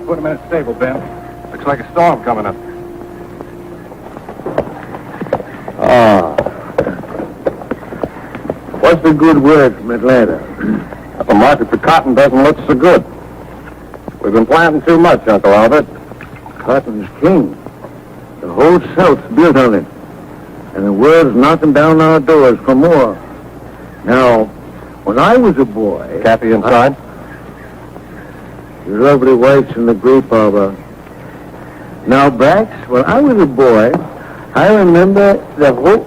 Put him in a stable, Ben. Looks like a storm coming up. What's the good word from Atlanta? The market for cotton doesn't look so good. We've been planting too much, Uncle Albert. Cotton's king. The whole South's built on it. And the world's knocking down our doors for more. Now, when I was a boy... Kathy inside? Your lovely wife's in the grape arbor. Now, Brax, when I was a boy, I remember the whole...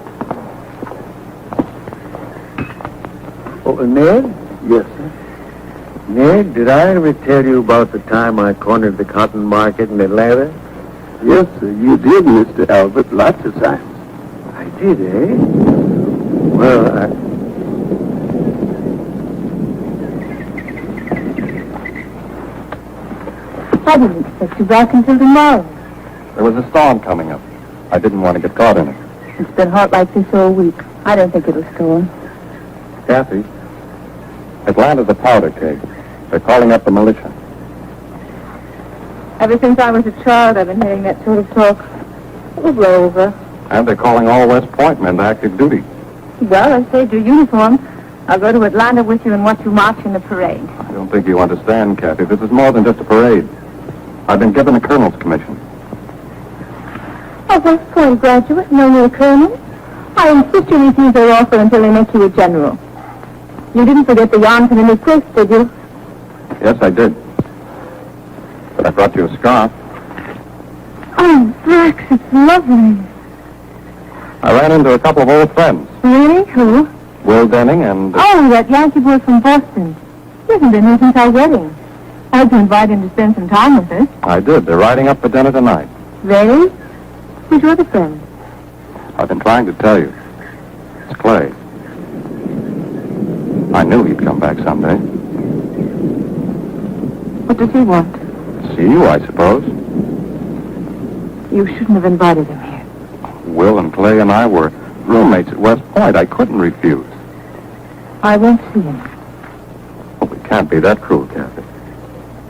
Oh, Ned? Yes, sir. Ned, did I ever tell you about the time I cornered the cotton market in Atlanta? Yes, sir. You did, Mr. Albert, lots of times. I did, eh? Well, I didn't expect you back until tomorrow. There was a storm coming up. I didn't want to get caught in it. It's been hot like this all week. I don't think it'll storm. Kathy, Atlanta's a powder keg. They're calling up the militia. Ever since I was a child, I've been hearing that sort of talk. It will blow over. And they're calling all West Point men to active duty. Well, I saved your uniform. I'll go to Atlanta with you and watch you march in the parade. I don't think you understand, Kathy. This is more than just a parade. I've been given a colonel's commission. A West Point graduate, no more colonel? I insist you refuse their offer until they make you a general. You didn't forget the yarn in his place, did you? Yes, I did. But I brought you a scarf. Oh, Brax, it's lovely. I ran into a couple of old friends. Really? Who? Will Denning and... Oh, that Yankee boy from Boston. He hasn't been here since our wedding. I had to invite him to spend some time with us. I did. They're riding up for dinner tonight. Really? Who's your other friend? I've been trying to tell you. It's Clay. I knew he'd come back someday. What does he want? See you, I suppose. You shouldn't have invited him here. Will and Clay and I were roommates at West Point. I couldn't refuse. I won't see him. Oh, we can't be that cruel, Kathy.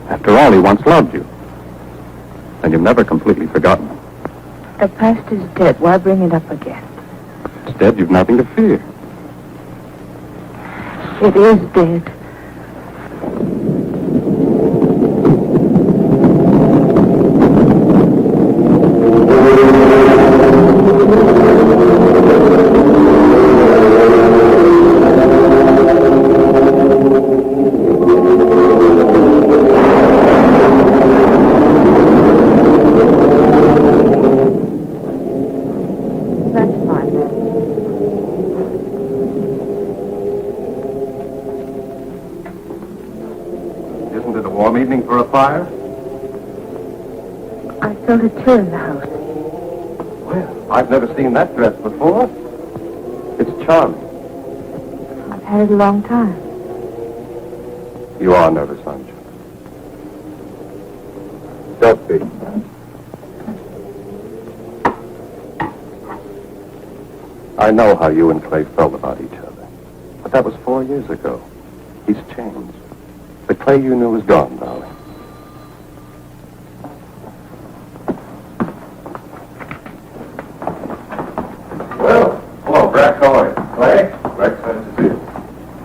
After all, he once loved you. And you've never completely forgotten him. The past is dead. Why bring it up again? It's dead. You've nothing to fear. It is dead. Fire? I felt a chill in the house. Well, I've never seen that dress before. It's charming. I've had it a long time. You are nervous, aren't you? Don't be. I know how you and Clay felt about each other. But that was 4 years ago. He's changed. The Clay you knew is gone, darling.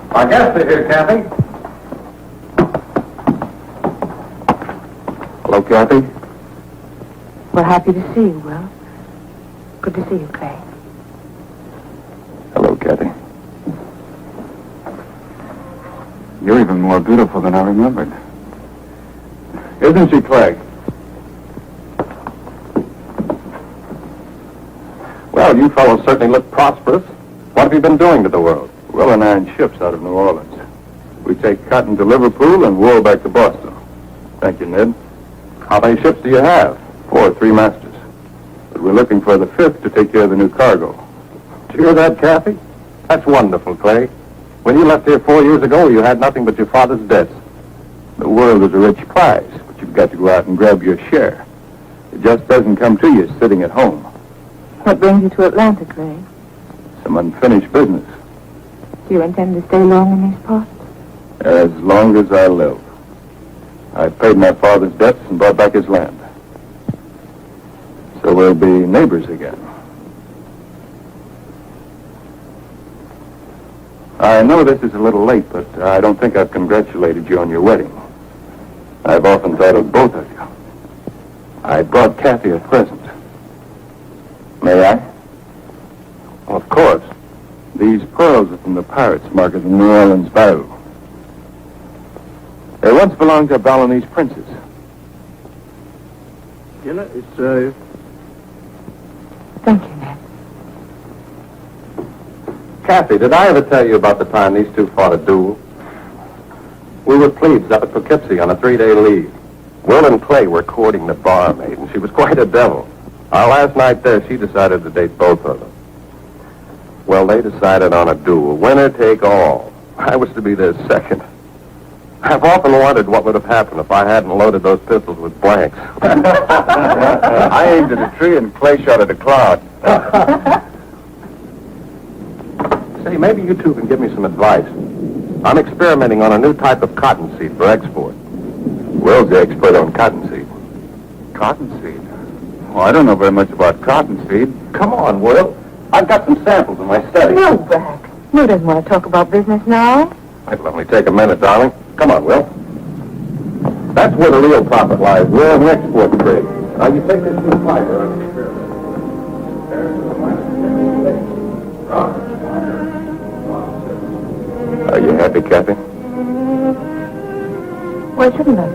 I guess they're here, Kathy. Hello, Kathy. We're happy to see you, Will. Good to see you, Clay. Hello, Kathy. You're even more beautiful than I remembered. Isn't she, Clay? Well, you fellows certainly look prosperous. What have you been doing to the world? Will and I in ships out of New Orleans. We take cotton to Liverpool and wool back to Boston. Thank you, Ned. How many ships do you have? 4 3-masters. But we're looking for the 5th to take care of the new cargo. Did you hear that, Kathy? That's wonderful, Clay. When you left here 4 years ago, you had nothing but your father's debts. The world is a rich prize, but you've got to go out and grab your share. It just doesn't come to you sitting at home. What brings you to Atlanta, Clay? Some unfinished business. Do you intend to stay long in these parts? As long as I live. I paid my father's debts and bought back his land. So we'll be neighbors again. I know this is a little late, but I don't think I've congratulated you on your wedding. I've often thought of both of you. I brought Kathy a present. May I? Of course. These pearls are from the pirates market in New Orleans Bayou. They once belonged to a Balinese princess. Dinner is served. Thank you, Ned. Kathy, did I ever tell you about the time these two fought a duel? We were plebes up at Poughkeepsie on a 3-day leave. Will and Clay were courting the barmaid, and she was quite a devil. Our last night there, she decided to date both of them. Well, they decided on a duel, winner take all. I was to be their second. I've often wondered what would have happened if I hadn't loaded those pistols with blanks. I aimed at a tree and Clay shot at a cloud. Say, maybe you two can give me some advice. I'm experimenting on a new type of cottonseed for export. Will's the expert on cottonseed. Cottonseed? Well, I don't know very much about cottonseed. Come on, Will. I've got some samples in my study. No, Brack. Lou doesn't want to talk about business now. It'll only take a minute, darling. Come on, Will. That's where the real profit lies. We're in the export trade. Now, you take this new fiber and experiment. Are you happy, Kathy? Why shouldn't I be?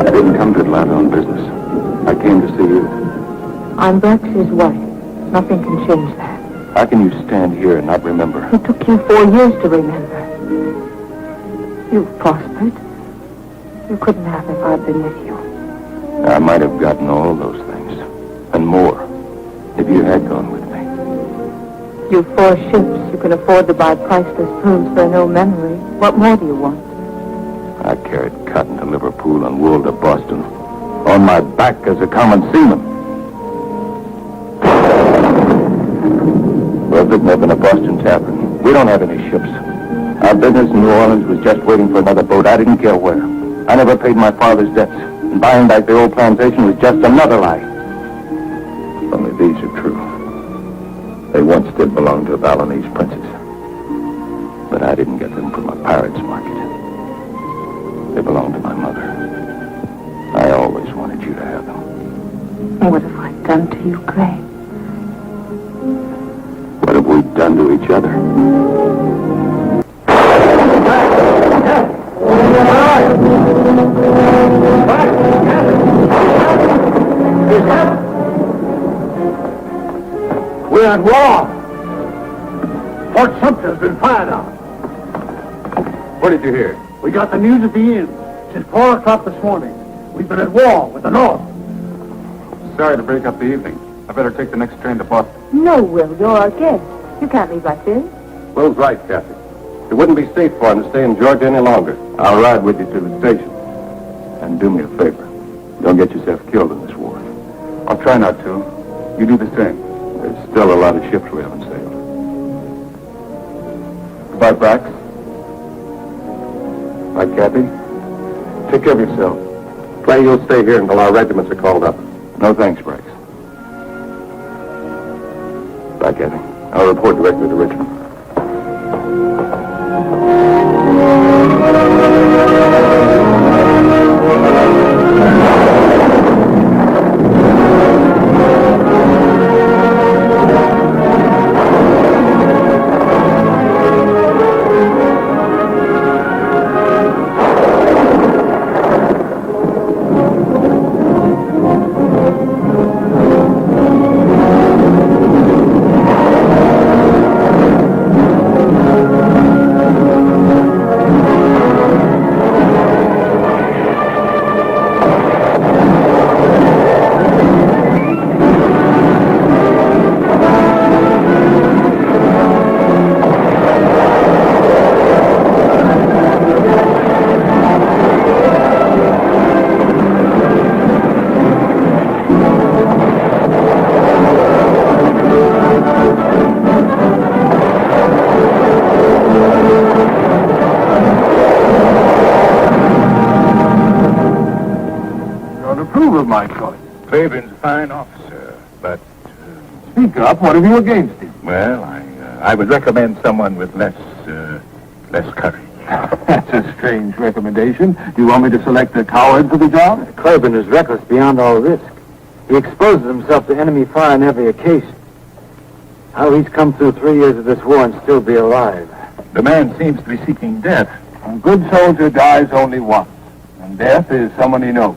I didn't come to Atlanta on business. I came to see you. I'm Brax's wife. Nothing can change that. How can you stand here and not remember? It took you 4 years to remember. You've prospered. You couldn't have if I'd been with you. I might have gotten all those things, and more, if you had gone with me. You've 4 ships. You can afford to buy priceless pearls for no memory. What more do you want? I carried cotton to Liverpool and wool to Boston, on my back as a common seaman. Well, it didn't open a Boston tavern. We don't have any ships. Our business in New Orleans was just waiting for another boat. I didn't care where. I never paid my father's debts. And buying back the old plantation was just another lie. Only these are true. They once did belong to a Balinese princess. But I didn't get them from a pirate's market. They belonged to my mother. I always wanted you to have them. What have I done to you, Clay? What have we done to each other? We're at war. Fort Sumter's been fired on. What did you hear? We got the news at the inn. Since 4 o'clock this morning. We've been at war with the North. Sorry to break up the evening. I better take the next train to Boston. No, Will. You're our guest. You can't leave like this. Will's right, Kathy. It wouldn't be safe for him to stay in Georgia any longer. I'll ride with you to the station. And do me a favor. Don't get yourself killed in this war. I'll try not to. You do the same. There's still a lot of ships we haven't sailed. Goodbye, Brax. Bye, Kathy. Take care of yourself. Clay, you'll stay here until our regiments are called up. No thanks, Brax. Bye, Kathy. I'll report directly to Richmond. fine officer, but... Speak up. What have you against him? Well, I would recommend someone with less courage. That's a strange recommendation. Do you want me to select a coward for the job? Corbin is reckless beyond all risk. He exposes himself to enemy fire on every occasion. How he's come through 3 years of this war and still be alive. The man seems to be seeking death. A good soldier dies only once, and death is someone he knows.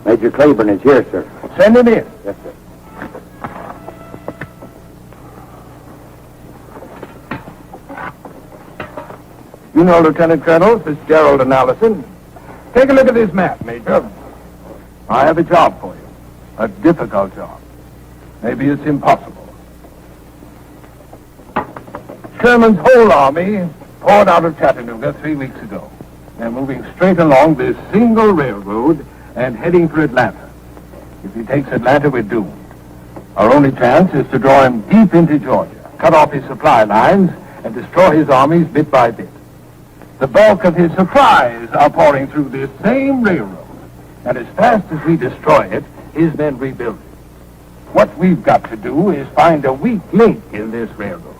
Major Claiborne is here, sir. Send him in. Yes, sir. You know Lieutenant Colonel Fitzgerald and Allison. Take a look at this map, Major. I have a job for you. A difficult job. Maybe it's impossible. Sherman's whole army poured out of Chattanooga 3 weeks ago. They're moving straight along this single railroad and heading for Atlanta. If he takes Atlanta, we're doomed. Our only chance is to draw him deep into Georgia, cut off his supply lines, and destroy his armies bit by bit. The bulk of his supplies are pouring through this same railroad. And as fast as we destroy it, his men rebuild it. What we've got to do is find a weak link in this railroad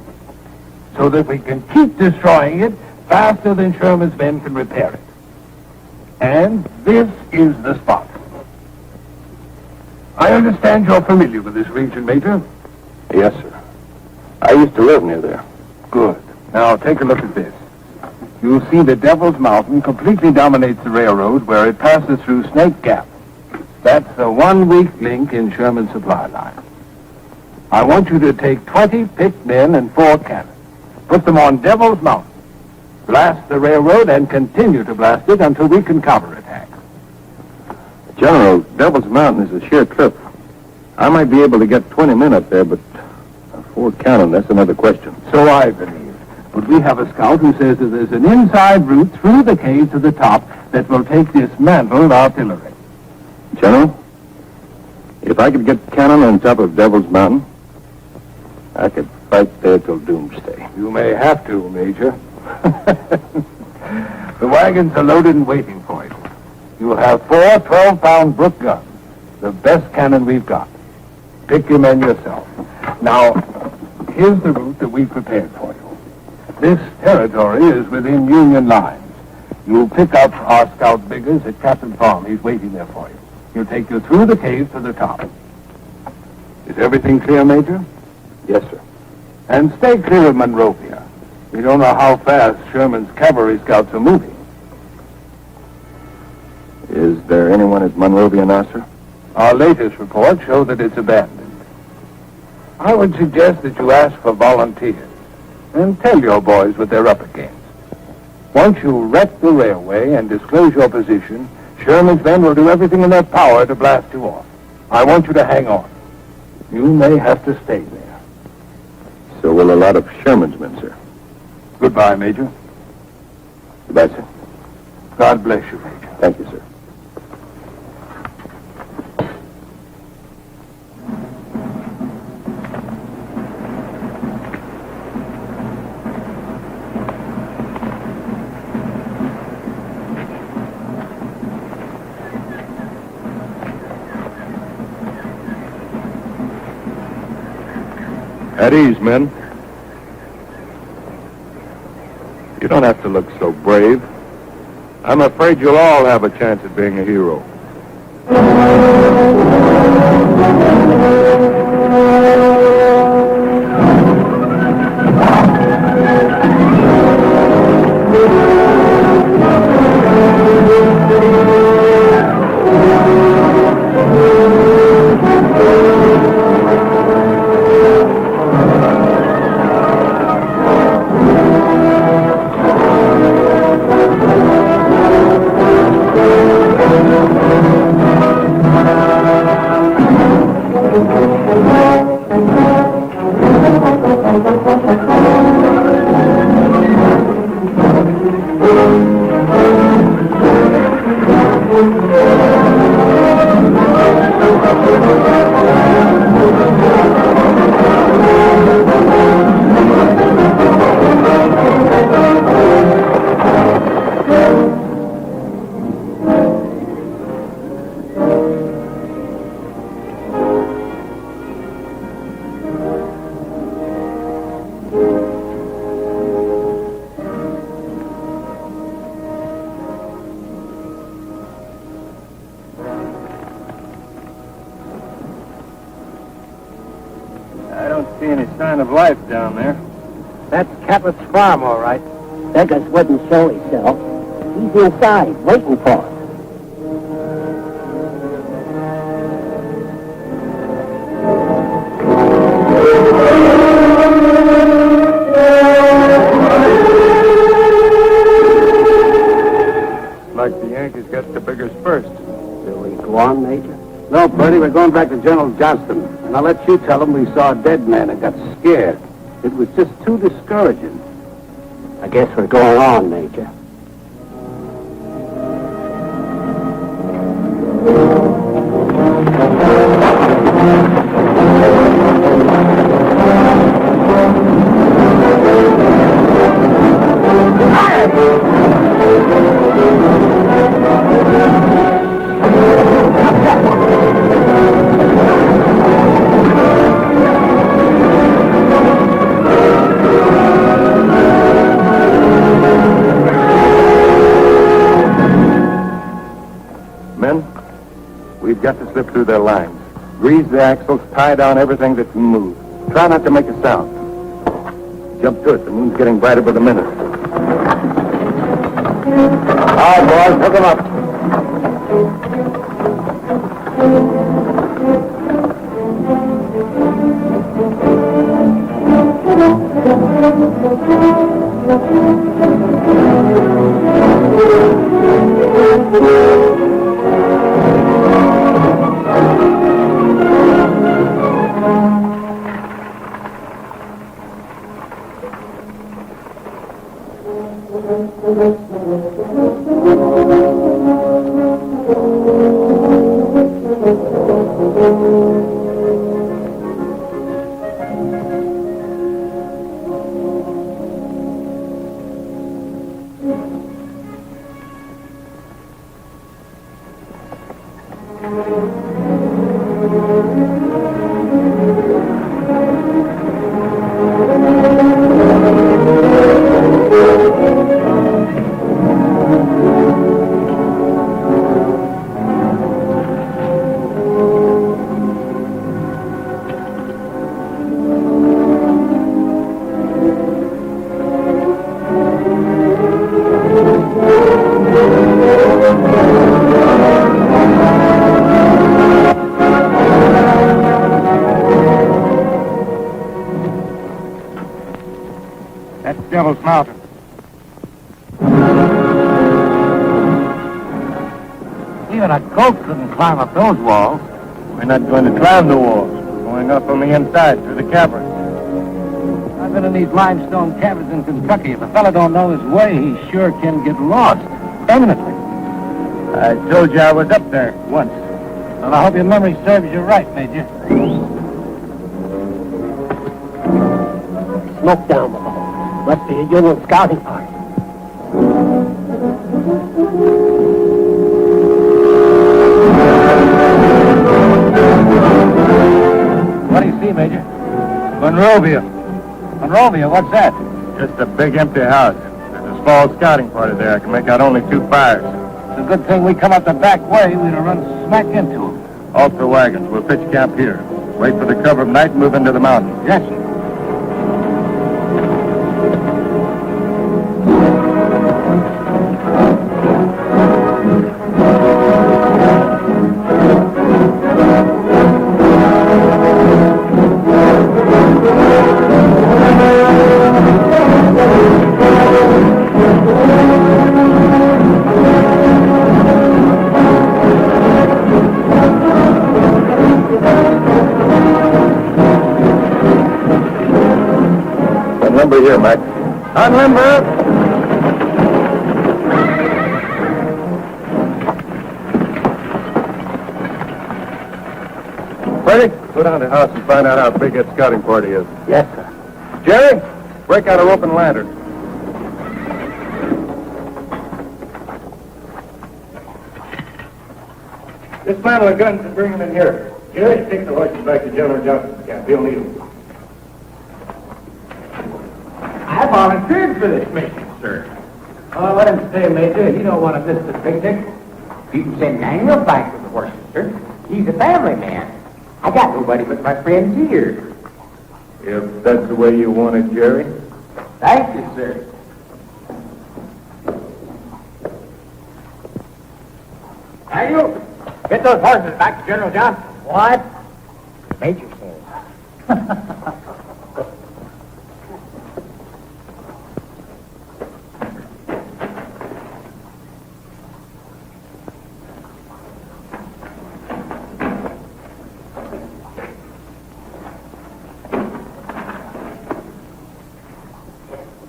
so that we can keep destroying it faster than Sherman's men can repair it. And this is the spot. I understand you're familiar with this region, Major. Yes, sir. I used to live near there. Good. Now take a look at this. You'll see the Devil's Mountain completely dominates the railroad where it passes through Snake Gap. That's the one weak link in Sherman's supply line. I want you to take 20 picked men and 4 cannons. Put them on Devil's Mountain. Blast the railroad and continue to blast it until we can counterattack. General, Devil's Mountain is a sheer cliff. I might be able to get 20 men up there, but 4 cannon, that's another question. So I believe. But we have a scout who says that there's an inside route through the cave to the top that will take dismantled artillery. General, if I could get cannon on top of Devil's Mountain, I could fight there till doomsday. You may have to, Major. The wagons are loaded and waiting for you. You'll have 4 12-pound Brook guns, the best cannon we've got. Pick your men yourself. Now, here's the route that we prepared for you. This territory is within Union lines. You'll pick up our scout Biggers at Captain Farm. He's waiting there for you. He'll take you through the cave to the top. Is everything clear, Major? Yes, sir. And stay clear of Monrovia. We don't know how fast Sherman's cavalry scouts are moving. Is there anyone at Monrovia now, sir? Our latest reports show that it's abandoned. I would suggest that you ask for volunteers and tell your boys what they're up against. Once you wreck the railway and disclose your position, Sherman's men will do everything in their power to blast you off. I want you to hang on. You may have to stay there. So will a lot of Sherman's men, sir. Goodbye, Major. Goodbye, sir. God bless you, Major. Thank you, sir. At ease, men. You don't have to look so brave. I'm afraid you'll all have a chance at being a hero. any sign of life down there. That's Cabot's farm, all right. Beggars wouldn't show himself. He's inside, waiting for us. Like the Yankees got the biggest first. Shall we go on, Major? No, Bertie, we're going back to General Johnston. And I'll let you tell him we saw a dead man and got scared. It was just too discouraging. I guess we're going on, Major. Men, we've got to slip through their lines. Grease the axles, tie down everything that can move. Try not to make a sound. Jump to it. The moon's getting brighter by the minute. All right, boys, hook 'em up. That's Devil's Mountain. Even a goat couldn't climb up those walls. We're not going to climb the walls. We're going up on the inside through the caverns. I've been in these limestone caverns in Kentucky. If a fella don't know his way, he sure can get lost. Permanently. I told you I was up there once. Well, I hope your memory serves you right, Major. Smoke down below. Must be a Union scouting party. What do you see, Major? Monrovia. Monrovia, what's that? Just a big empty house. There's a small scouting party there. I can make out only 2 fires. It's a good thing we come up the back way. We'd have run smack into them. Off the wagons. We'll pitch camp here. Wait for the cover of night and move into the mountains. Yes, sir. Unlimber here, Mac. Unlimber! Freddie, go down to the house and find out how big that scouting party is. Yes, sir. Jerry, break out a rope and lantern. Dismantle the guns and bring them in here. Jerry, take the horses back to General Johnston's camp. He'll need them. I volunteered for this mission, sir. Oh, let him stay, Major. He don't want to miss the picnic. You can send Daniel back with the horses, sir. He's a family man. I got nobody but my friends here. If that's the way you want it, Jerry. Thank you, sir. Daniel, get those horses back to General Johnson. What? The Major says.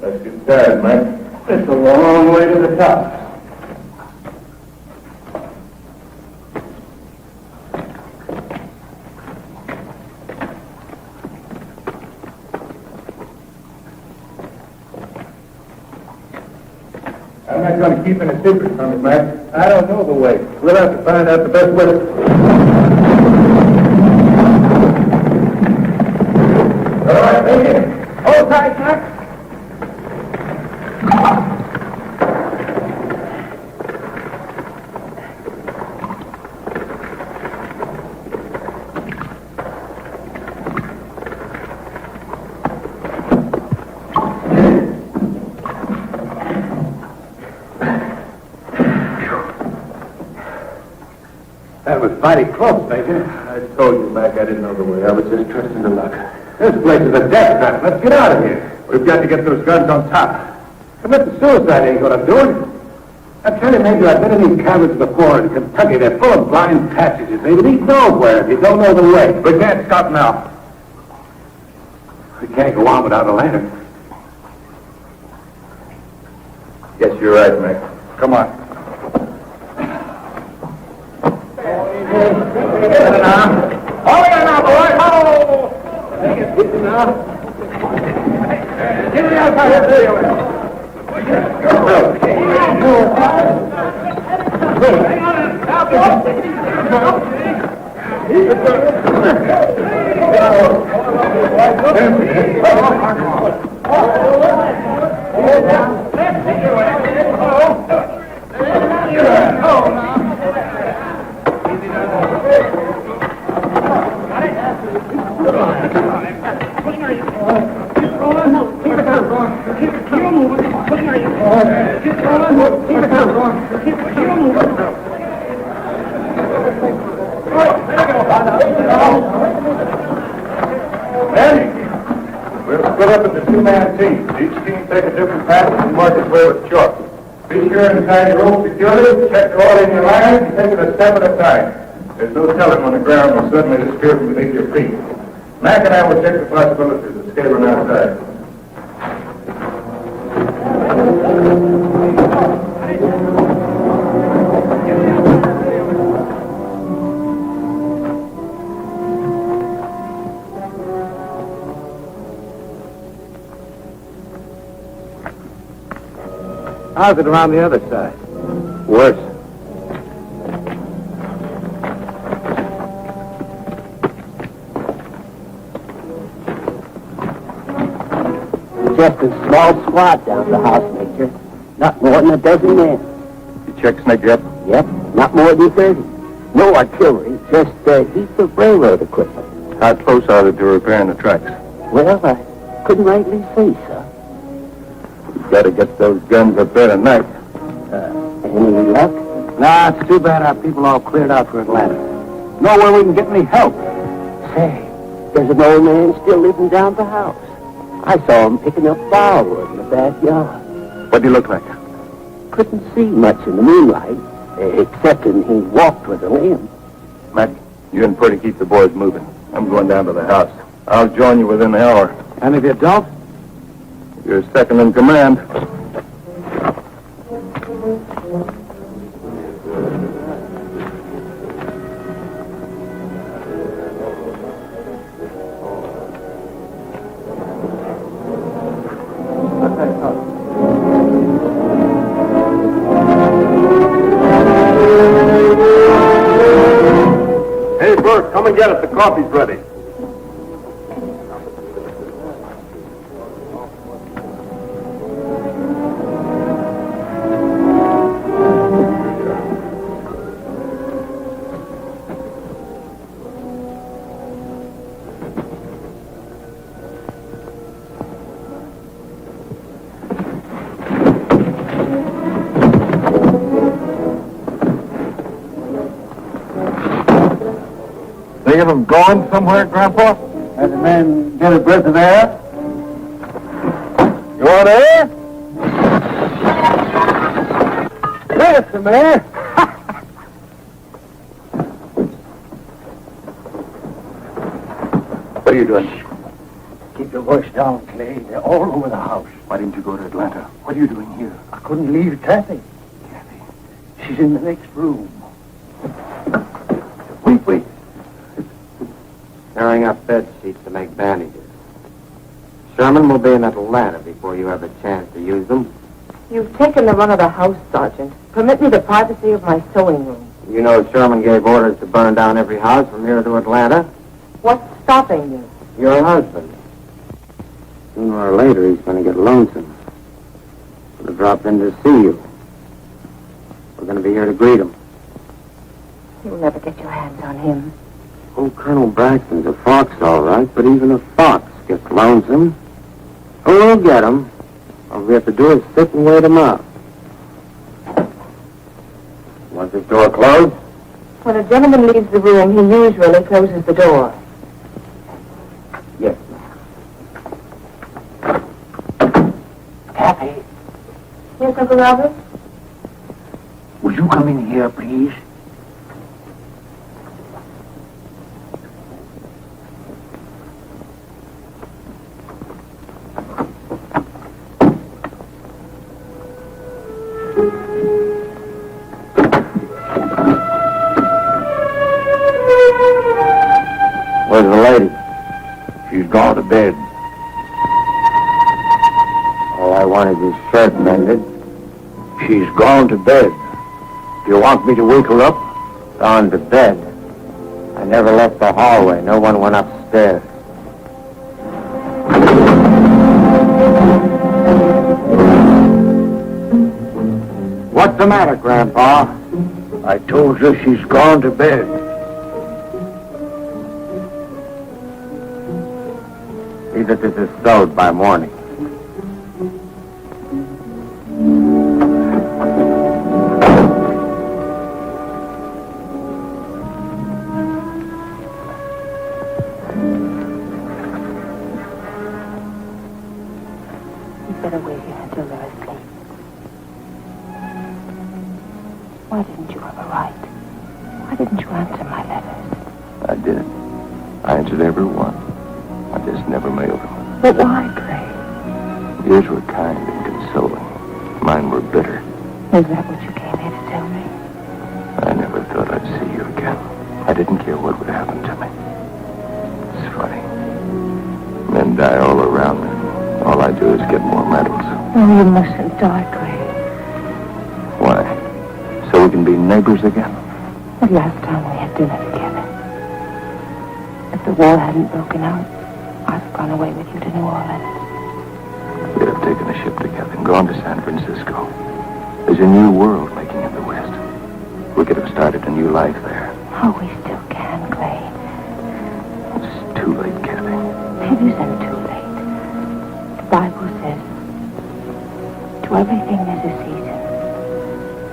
Let's get started, Mike. It's a long way to the top. I'm not going to keep any secrets from you, Mike. I don't know the way. We'll have to find out the best way to... All right, take it. Hold tight, Mac. That was mighty close, Major. I told you, Mac, I didn't know the way. I was just trusting to luck. This place is a death trap. Let's get out of here. We've got to get those guns on top. Commit the suicide ain't gonna do it. I tell you, Major, I've been in these caverns before in Kentucky. They're full of blind passages. They lead nowhere if you don't know the way. We can't stop now. We can't go on without a lantern. Yes, you're right, Mac. Come on. Hold it now, boy. Hold! Take it easy now. Get me outside here, We'll split up into two-man teams. Each team take a different path and mark its way with chalk. Be sure and tie your rope securely, check all in your lines, and take it a step at a time. There's no telling when the ground will suddenly disappear from beneath your feet. Mac and I will check the possibilities of scaling outside. How's it around the other side? Worse. Just a small squad down the house, Major. Not more than a dozen men. You check Snake yet? Yep, not more than 30. No artillery, just a heap of railroad equipment. How close are they to repairing the tracks? Well, I couldn't rightly say, sir. We've got to get those guns up there tonight. Any luck? Nah, it's too bad our people all cleared out for Atlanta. Nowhere we can get any help. Say, there's an old man still living down the house. I saw him picking up firewood in the backyard. What do you look like? Couldn't see much in the moonlight, excepting he walked with a limp. Mac, you and Purdy keep the boys moving. I'm going down to the house. I'll join you within the hour. And if you don't? You're second in command. Hey, Bert, come and get us. The coffee's ready. hear them going somewhere, Grandpa? Has the man get a breath of air? You want air? Yes, the man. What are you doing? Keep your voice down, Clay. They're all over the house. Why didn't you go to Atlanta? What are you doing here? I couldn't leave Kathy. She's in the next room. Wait. Tearing up bed sheets to make bandages. Sherman will be in Atlanta before you have a chance to use them. You've taken the run of the house, Sergeant. Permit me the privacy of my sewing room. You know Sherman gave orders to burn down every house from here to Atlanta. What's stopping you? Your husband. Sooner or later, he's going to get lonesome. He'll drop in to see you. We're going to be here to greet him. You'll never get your hands on him. Oh, Colonel Braxton's a fox, all right, but even a fox gets lonesome. Oh, we'll get him. All we have to do is sit and wait him out. Want this door closed? When a gentleman leaves the room, he usually closes the door. Yes. Kathy, Yes, Uncle Robert? will you come in here, please? Where's the lady? She's gone to bed. All I want is his shirt mended. She's gone to bed. Do you want me to wake her up? Gone to bed. I never left the hallway. No one went upstairs. What's the matter, Grandpa? I told you she's gone to bed. See that this is sewed by morning. You'd better wait here until they're asleep. Why didn't you ever write? Why didn't you answer my letters? I did. I answered every one. I just never mailed them. But why, Clay? Yours were kind and consoling. Mine were bitter. Is that what you came here to tell me? I never thought I'd see you again. I didn't care what would happen to me. It's funny. Men die all around me. All I do is get more medals. Oh, you mustn't die, Clay. Why? So we can be neighbors again? The last time we had dinner together. If the war hadn't broken out, I'd have gone away with you to New Orleans. We'd have taken a ship together and gone to San Francisco. There's a new world making in the West. We could have started a new life there. Oh, we still can, Clay. It's too late, Kathy. It isn't too late. The Bible says, to everything there's a season,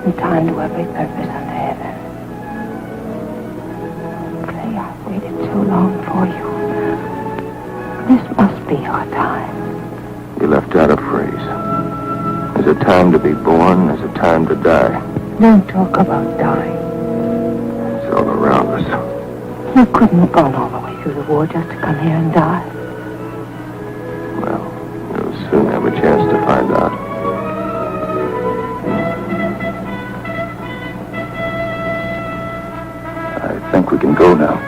and time to every purpose under heaven. Clay, I've waited so long for you. This must be our time. You left out a phrase. There's a time to be born, there's a time to die. Don't talk about dying. It's all around us. You couldn't have gone all the way through the war just to come here and die. Well, you'll soon have a chance to find out. I think we can go now.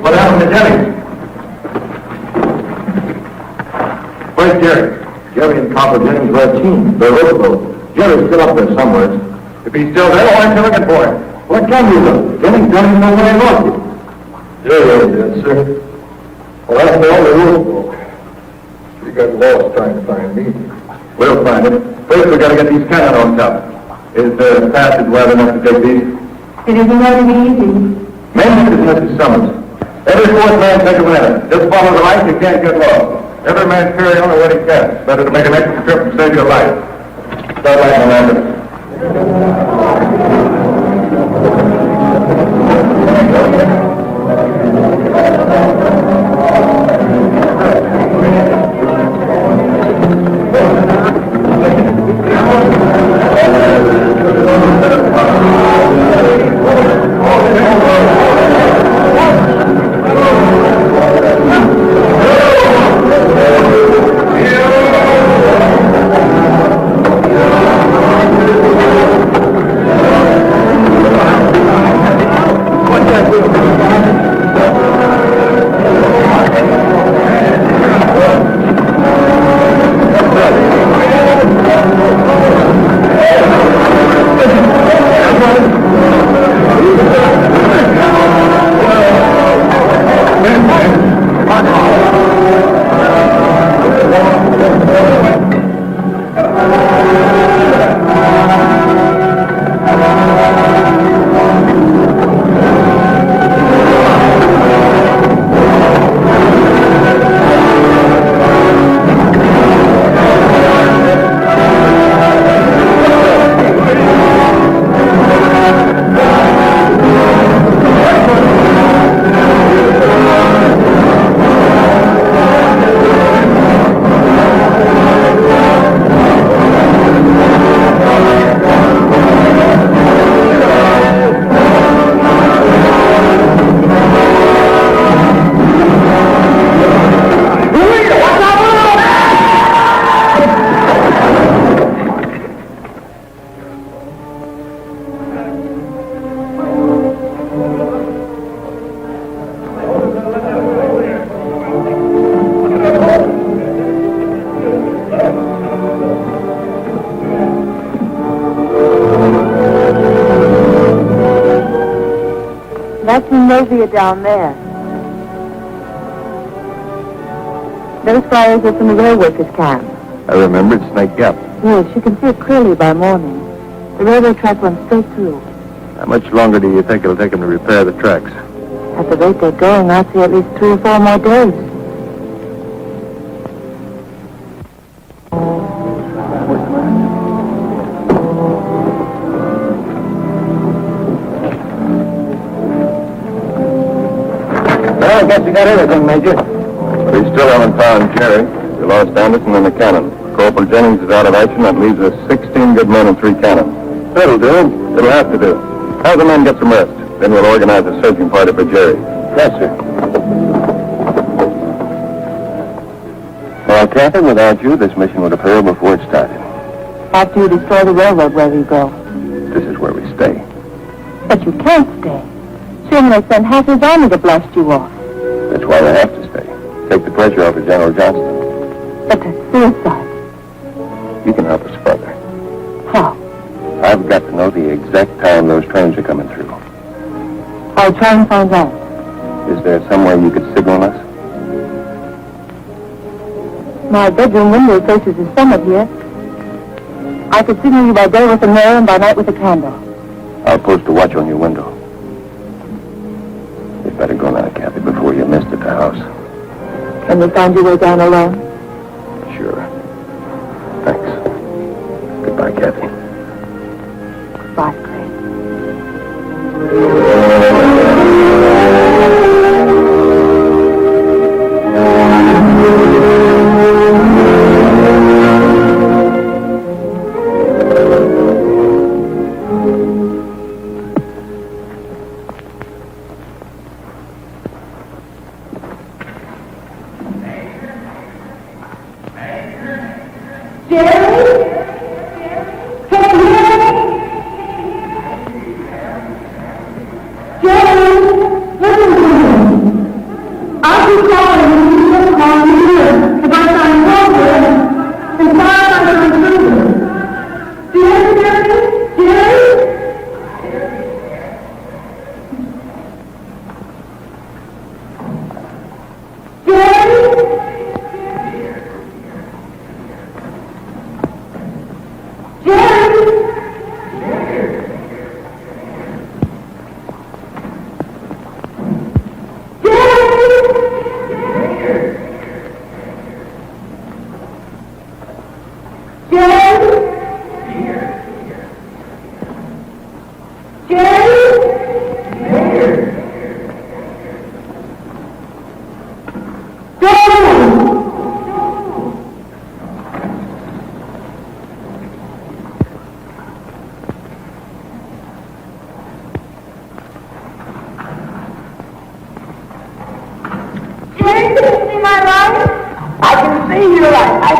What happened to Jennings? Where's Jerry? Jerry and Copper Jennings were a team. They're both. Jerry's still up there somewhere. If he's still there, why aren't you looking for him? What can you do? Jennings don't even know where he lost it. Yes, sir. Well, that's the only rule. You got lost trying to find me. We'll find him. First, we got to get these cannon on top. Is there a passage wide enough to take these? It isn't going to be easy. Maintenance is Mr. Summons. Every fourth man take a minute. Just follow the light, you can't get lost. Every man carry on what he can. Better to make an extra trip and save your life. Start lighting the lantern. That's Monrovia down there. Those fires are from the rail workers' camp. I remembered Snake Gap. Yes, you can see it clearly by morning. The railroad track runs straight through. How much longer do you think it'll take them to repair the tracks? At the rate they're going, I'd say at least 3 or 4 more days. Well, I guess you got everything, Major. We still haven't found Jerry. We lost Anderson and the cannon. Corporal Jennings is out of action. That leaves us 16 good men and 3 cannon. That'll do. It'll have to do. Have the men get some rest. Then we'll organize a searching party for Jerry. Yes, sir. Well, Captain, without you, this mission would have failed before it started. After you destroy the railroad, where do you go? This is where we stay. But you can't stay. Sherman has sent half his army to blast you off. That's why we have to stay. Take the pressure off of General Johnston. But that's suicide. You can help us further. How? I've got to know the exact time those trains are coming through. I'll try and find out. Is there some way you could signal us? My bedroom window faces the summit here. I could signal you by day with a mirror and by night with a candle. I'll post a watch on your window. You'd better go now, Kathy, before you're missed at the house. Can you find your way down alone? Sure. Thanks. Goodbye, Kathy. Bye, Craig.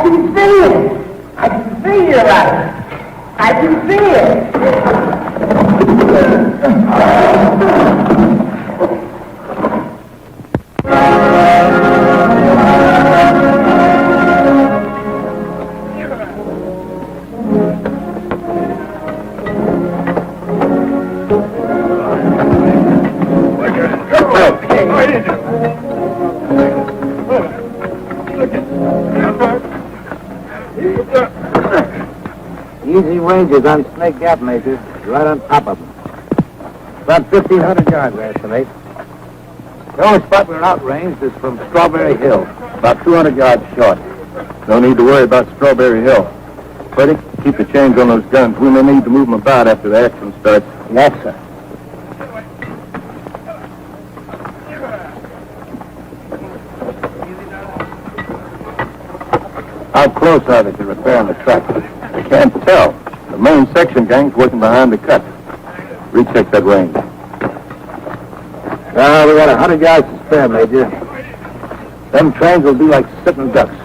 can see it. I can see your light. I can see it. Easy ranges on Snake Gap, Major. Right on top of them. About 1,500 yards, I estimate. The only spot we're outranged is from Strawberry Hill, about 200 yards short. No need to worry about Strawberry Hill. Freddie, keep the chains on those guns. We may need to move them about after the action starts. Yes, sir. How close are they to repairing the track? I can't tell. The main section gang's working behind the cut. Recheck that range. We got 100 yards to spare, Major. Them trains will be like sitting ducks.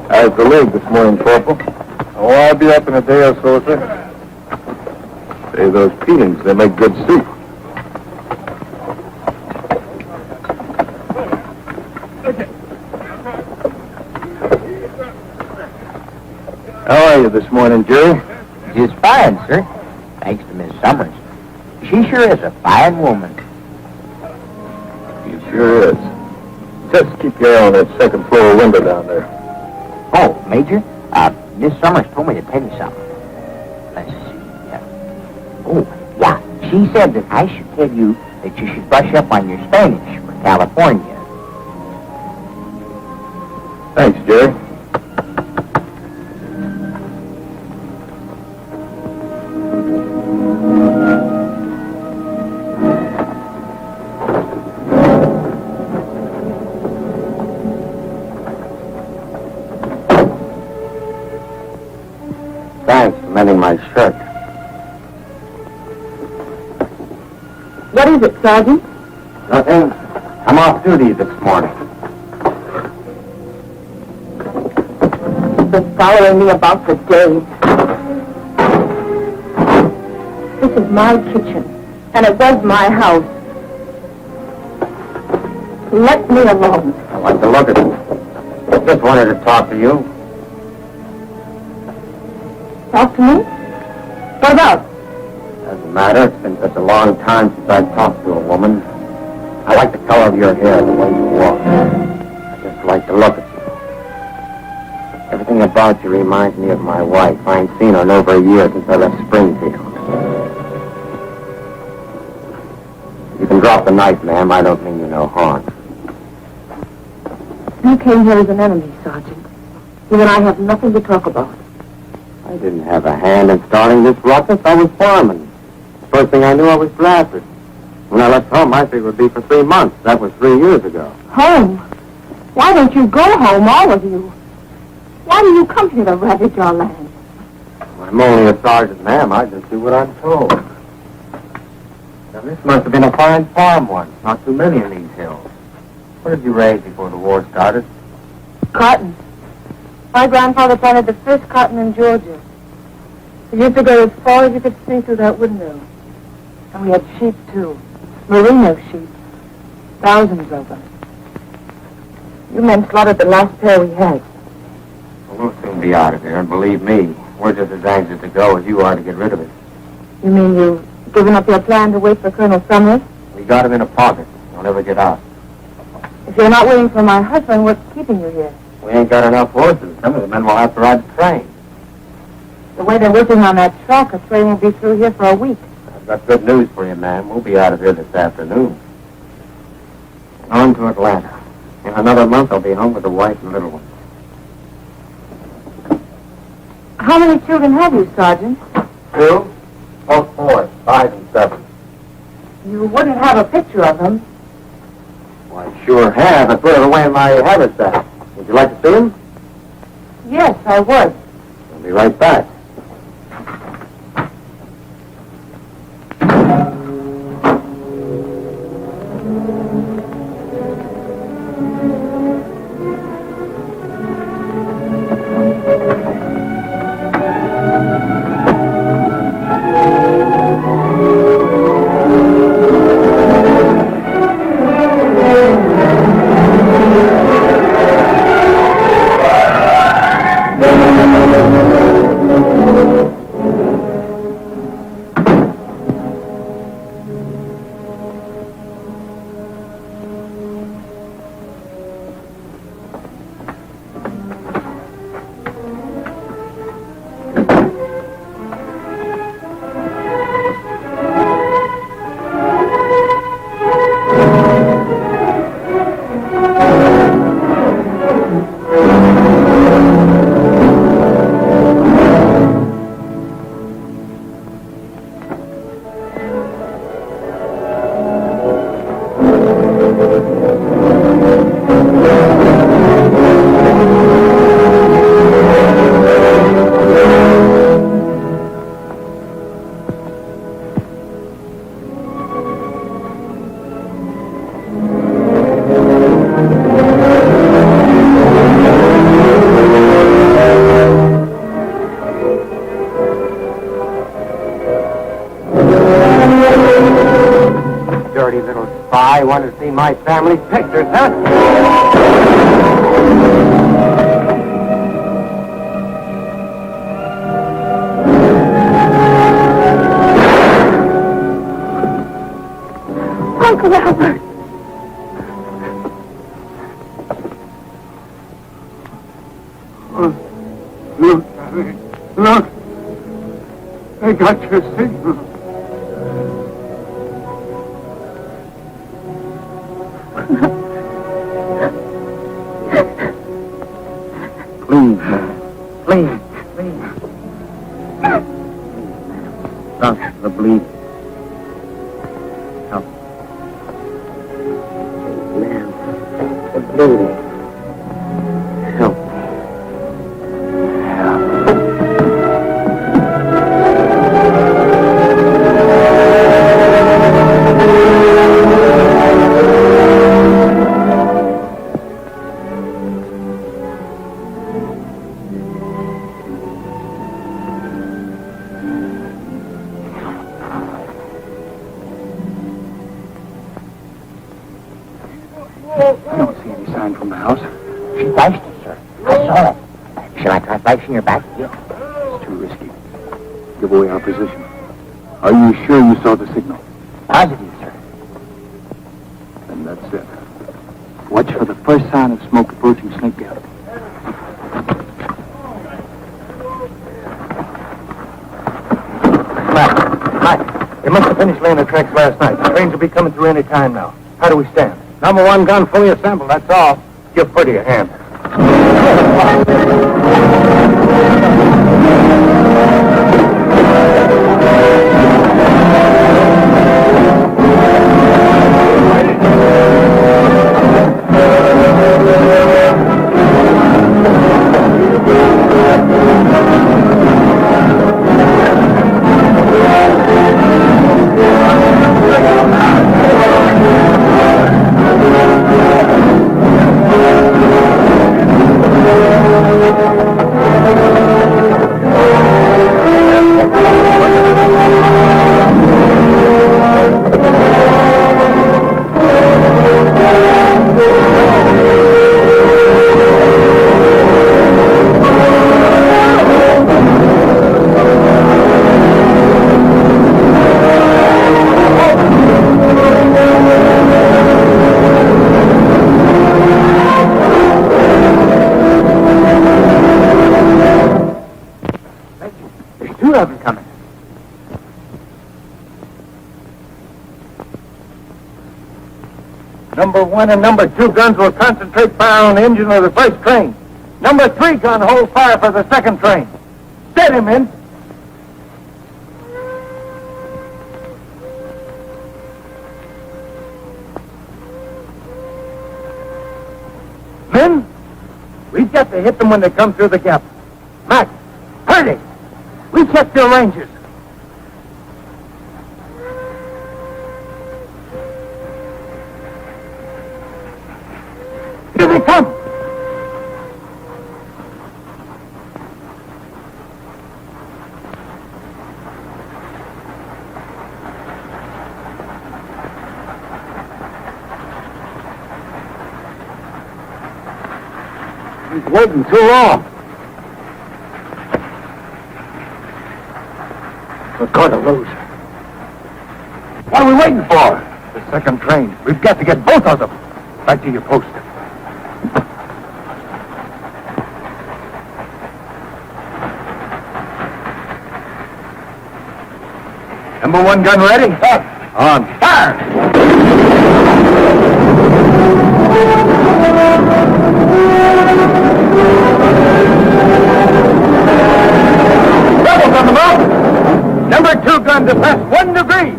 How's the leg this morning, Corporal? Oh, I'll be up in a day or so, sir. Hey, those peelings, they make good soup. How are you this morning, Jerry? Just fine, sir. Thanks to Miss Summers. She sure is a fine woman. He sure is. Just keep your eye on that second floor window down there. Oh, Major, Miss Summers told me to tell you something. Let's see. Oh, yeah. She said that I should tell you that you should brush up on your Spanish for California. Thanks, Jerry. Thanks for mending my shirt. What is it, Sergeant? Nothing. I'm off duty this morning. He's been following me about for days. This is my kitchen, and it was my house. Let me alone. I'd like to look at it. Just wanted to talk to you. Talk to me? What about? Doesn't matter. It's been such a long time since I've talked to a woman. I like the color of your hair, the way you walk. I just like to look at you. Everything about you reminds me of my wife. I ain't seen her in over a year since I left Springfield. You can drop the knife, ma'am. I don't mean you no harm. You came here as an enemy, Sergeant. You and I have nothing to talk about. I didn't have a hand in starting this ruckus. I was foreman. First thing I knew, I was drafted. When I left home, I figured it would be for 3 months. That was 3 years ago. Home? Why don't you go home, all of you? Why do you come here to ravage our land? I'm only a sergeant, ma'am. I just do what I'm told. Now, this must have been a fine farm once. Not too many in these hills. What did you raise before the war started? Cotton. My grandfather planted the first cotton in Georgia. We used to go as far as you could see through that window. And we had sheep, too. Merino sheep. Thousands of them. You men slaughtered the last pair we had. Well, we'll soon be out of here, and believe me, we're just as anxious to go as you are to get rid of it. You mean you've given up your plan to wait for Colonel Summers? We got him in a pocket. He'll never get out. If you're not waiting for my husband, what's keeping you here? We ain't got enough horses. Some of the men will have to ride the train. The way they're working on that track, a train will be through here for a week. I've got good news for you, ma'am. We'll be out of here this afternoon. On to Atlanta. In another month, I'll be home with the wife and little one. How many children have you, Sergeant? 2? Both boys, 5 and 7. You wouldn't have a picture of them. Well, I sure have. I put it away in my haversack. Would you like to see him? Yes, I would. I'll be right back. dirty little spy. Want to see my family's pictures, huh? Uncle Albert. Look, Harry, look. I got your signal. Please, man. Please. Stop the bleeding. Help. Man, the bleeding. Help. I don't see any sign from the house. She flashed it, sir. I saw it. Shall I try flashing your back? It's too risky. Give away our position. Are you sure you saw the signal? Positive, sir. Then that's it. Watch for the first sign of smoke approaching Snake Gap. Mike, they must have finished laying the tracks last night. The trains will be coming through any time now. How do we stand? Number 1 gun fully assembled, that's all. Give Purdy a hand. Number 1 and number 2 guns will concentrate fire on the engine of the first train. Number 3 gun hold fire for the second train. Steady, men. Men, we've got to hit them when they come through the gap. Mac, Purdy, we check their ranges. Here they come! He's waiting too long. We're going to lose. What are we waiting for? The second train. We've got to get both of them. Back to your post. Number 1 gun ready? On fire! Rebels on the mount! Number 2 gun to pass 1 degree!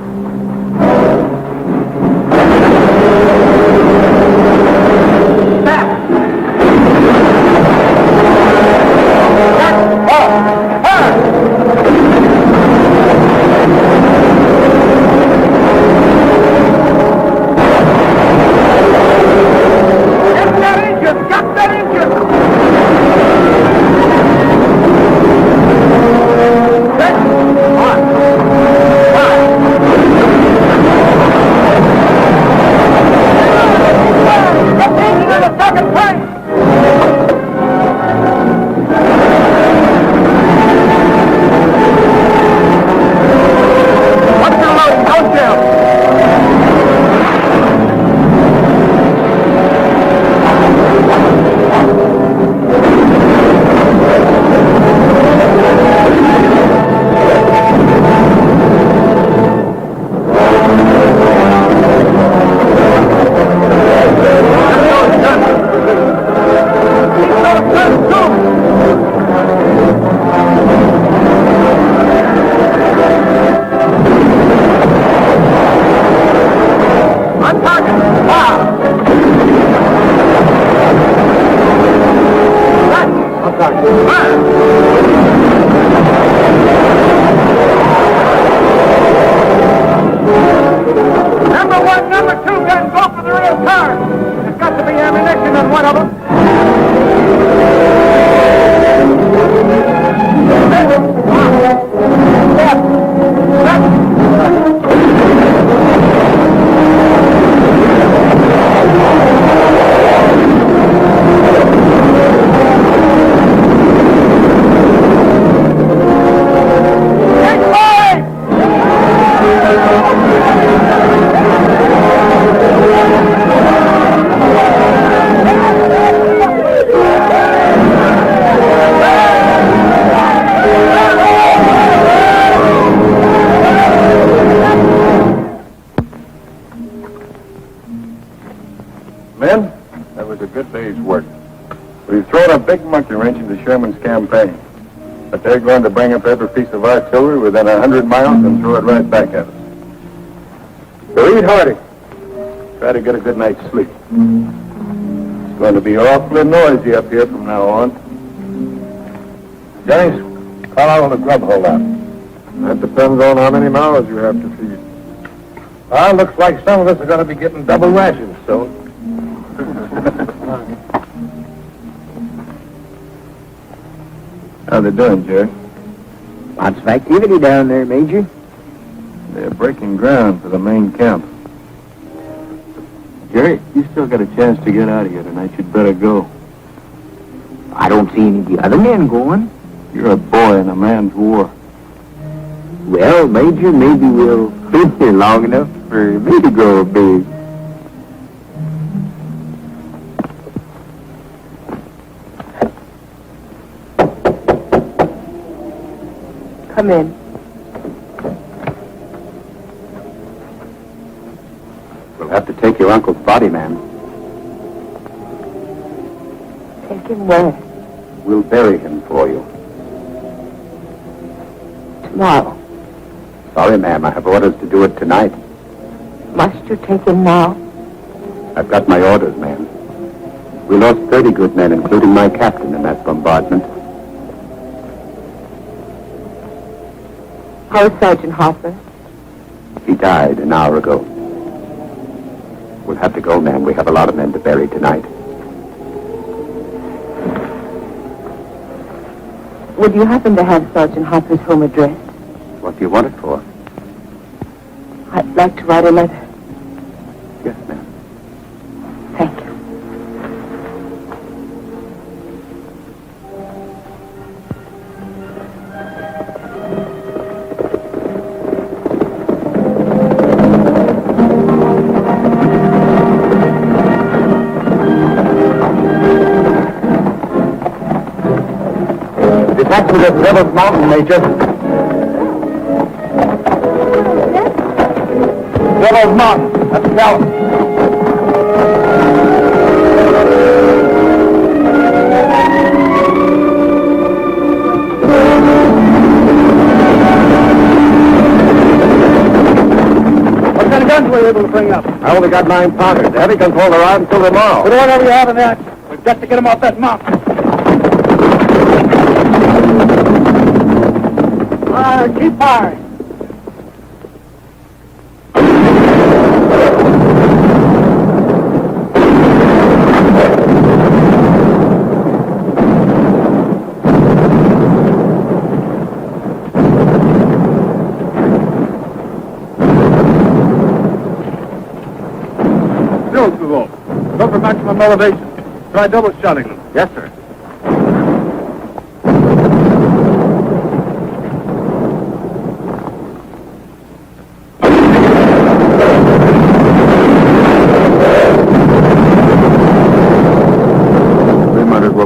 day's work. We've thrown a big monkey wrench into Sherman's campaign. But they're going to bring up every piece of artillery within 100 miles and throw it right back at us. So eat hearty. Try to get a good night's sleep. It's going to be awfully noisy up here from now on. Jennings, call out on the grub holdout. That depends on how many mouths you have to feed. Well, looks like some of us are going to be getting double rations soon. How they doing, Jerry? Lots of activity down there, Major. They're breaking ground for the main camp. Jerry, you still got a chance to get out of here tonight. You'd better go. I don't see any of the other men going. You're a boy in a man's war. Well, Major, maybe we'll live here long enough for me to grow big. Come in. We'll have to take your uncle's body, ma'am. Take him where? We'll bury him for you. Tomorrow. Sorry, ma'am. I have orders to do it tonight. Must you take him now? I've got my orders, ma'am. We lost 30 good men, including my captain, in that bombardment. How is Sergeant Hopper? He died an hour ago. We'll have to go, ma'am. We have a lot of men to bury tonight. Would you happen to have Sergeant Hopper's home address? What do you want it for? I'd like to write a letter. Yes, ma'am. Thank you. Back to the Devil's Mountain, Major. Devil's Mountain. Let's go. What kind of guns were you able to bring up? I only got 9 pounders. The heavy guns won't arrive until tomorrow. Put whatever you have in that. We've got to get them off that mountain. Keep firing. Still too low. Go for maximum elevation. Try double shotting them. Yes, sir.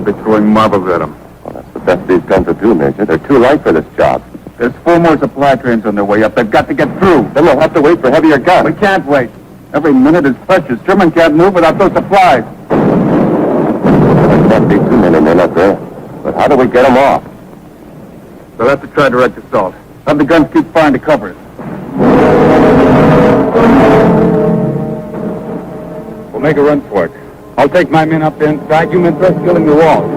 Be throwing marbles at them. Well, that's the best these guns will do, Major. They're too light for this job. There's 4 more supply trains on their way up. They've got to get through. Then we'll have to wait for heavier guns. We can't wait. Every minute is precious. Sherman can't move without those supplies. There can't be too many men up there. But how do we get them off? They'll have to try direct assault. Have the guns keep firing to cover us. We'll make a run for it. I'll take my men up there inside. You men first killing the wall.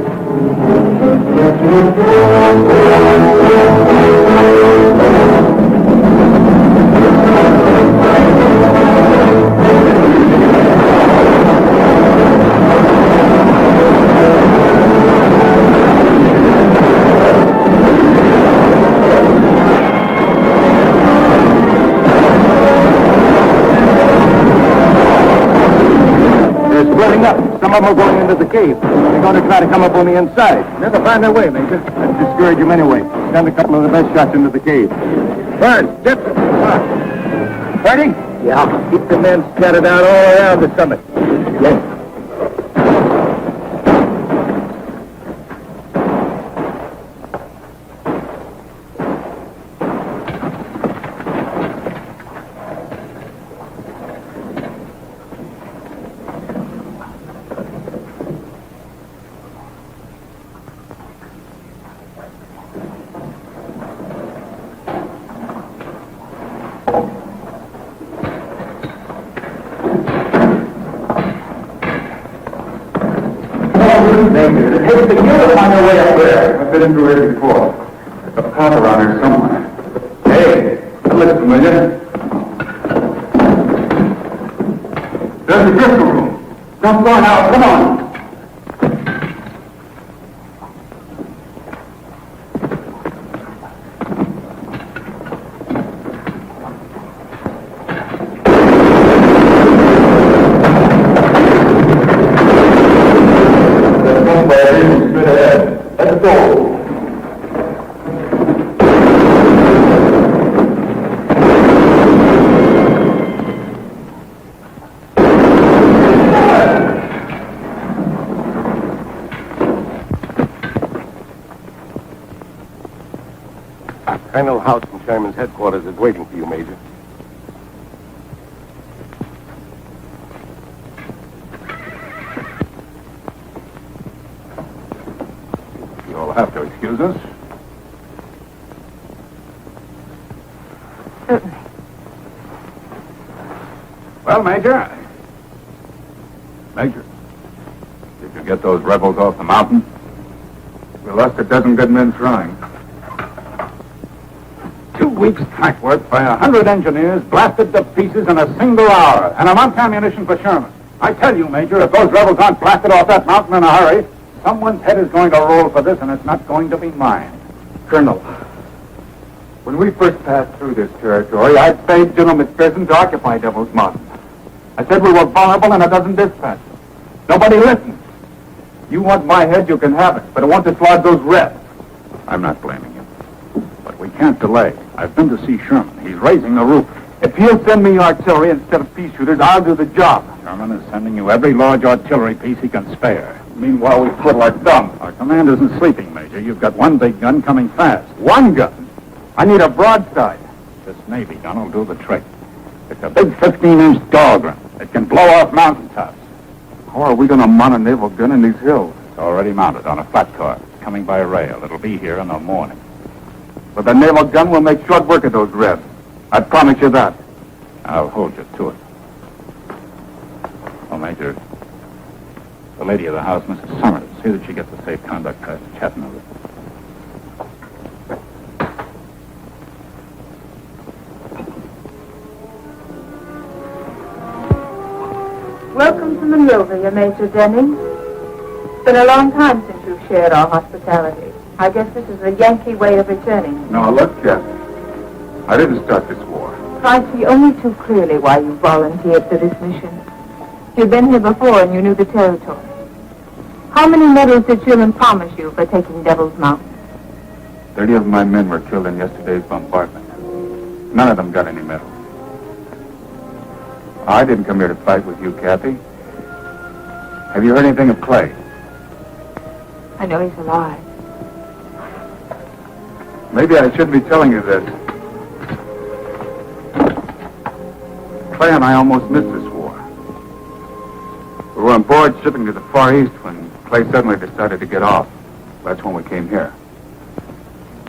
Some of them are going into the cave. They're going to try to come up on the inside. Never find their way, Major. Let's discourage them anyway. Send a couple of the best shots into the cave. Burns, Dixon, come on. Ready? Yeah. Keep the men scattered out all around the summit. Yes. It takes a year to find our way up there. I've been into it before. There's a path around here somewhere. Hey, that looks familiar. There's the crystal room. Don't go now. Come on. Let's go. Colonel House from Sherman's headquarters is waiting for you, Major. You'll have to excuse us. Certainly. Well, Major. Major, did you get those rebels off the mountain? We lost a dozen good men trying. 2 weeks' track work by 100 engineers blasted to pieces in a single hour, and a month's ammunition for Sherman. I tell you, Major, if those rebels aren't blasted off that mountain in a hurry, someone's head is going to roll for this, and it's not going to be mine. Colonel, when we first passed through this territory, I begged General McPherson to occupy Devil's Mountain. I said we were vulnerable in a dozen dispatches. Nobody listened. You want my head, you can have it, but I want to slide those Reds. I'm not blaming you. But we can't delay. I've been to see Sherman. He's raising the roof. If he'll send me artillery instead of pea shooters, I'll do the job. Sherman is sending you every large artillery piece he can spare. Meanwhile, we twiddle our thumbs. Our command isn't sleeping, Major. You've got one big gun coming fast. One gun? I need a broadside. This Navy gun will do the trick. It's a big 15-inch Dahlgren. It can blow off mountaintops. How are we going to mount a naval gun in these hills? It's already mounted on a flat car. It's coming by rail. It'll be here in the morning. But the naval gun will make short work of those Reds. I promise you that. I'll hold you to it. Oh, Major, the lady of the house, Mrs. Summers, see that she gets a safe conduct pass to Chattanooga. Welcome to Monrovia, Major Denning. It's been a long time since you've shared our hospitality. I guess this is a Yankee way of returning. No, look, Captain. I didn't start this war. I see only too clearly why you volunteered for this mission. You've been here before and you knew the territory. How many medals did Sherman promise you for taking Devil's Mountain? 30 of my men were killed in yesterday's bombardment. None of them got any medals. I didn't come here to fight with you, Kathy. Have you heard anything of Clay? I know he's alive. Maybe I shouldn't be telling you this. Clay and I almost missed this war. We were on board shipping to the Far East when Clay suddenly decided to get off. That's when we came here.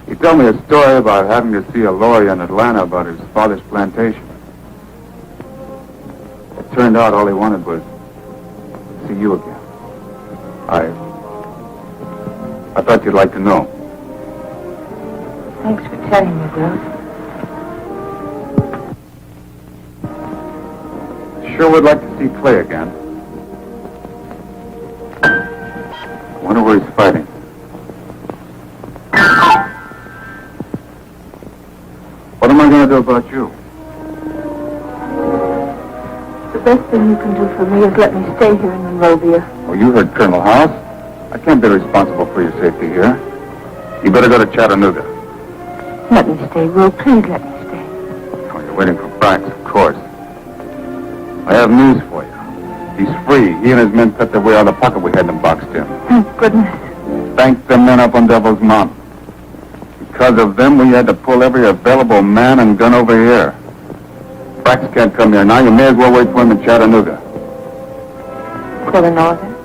He told me a story about having to see a lawyer in Atlanta about his father's plantation. It turned out all he wanted was to see you again. I thought you'd like to know. Thanks for telling me, Will. Sure would like to see Clay again. Wonder where he's fighting. What am I going to do about you? The best thing you can do for me is let me stay here in Monrovia. Oh, you heard Colonel House. I can't be responsible for your safety here. You better go to Chattanooga. Let me stay, Will. Please let me stay. Oh, you're waiting for Brax, of course. I have news for you. He's free. He and his men cut their way out of the pocket we had them boxed in. Thank goodness. Thank the men up on Devil's Mountain. Because of them, we had to pull every available man and gun over here. Brax can't come here now. You may as well wait for him in Chattanooga. For the Northern?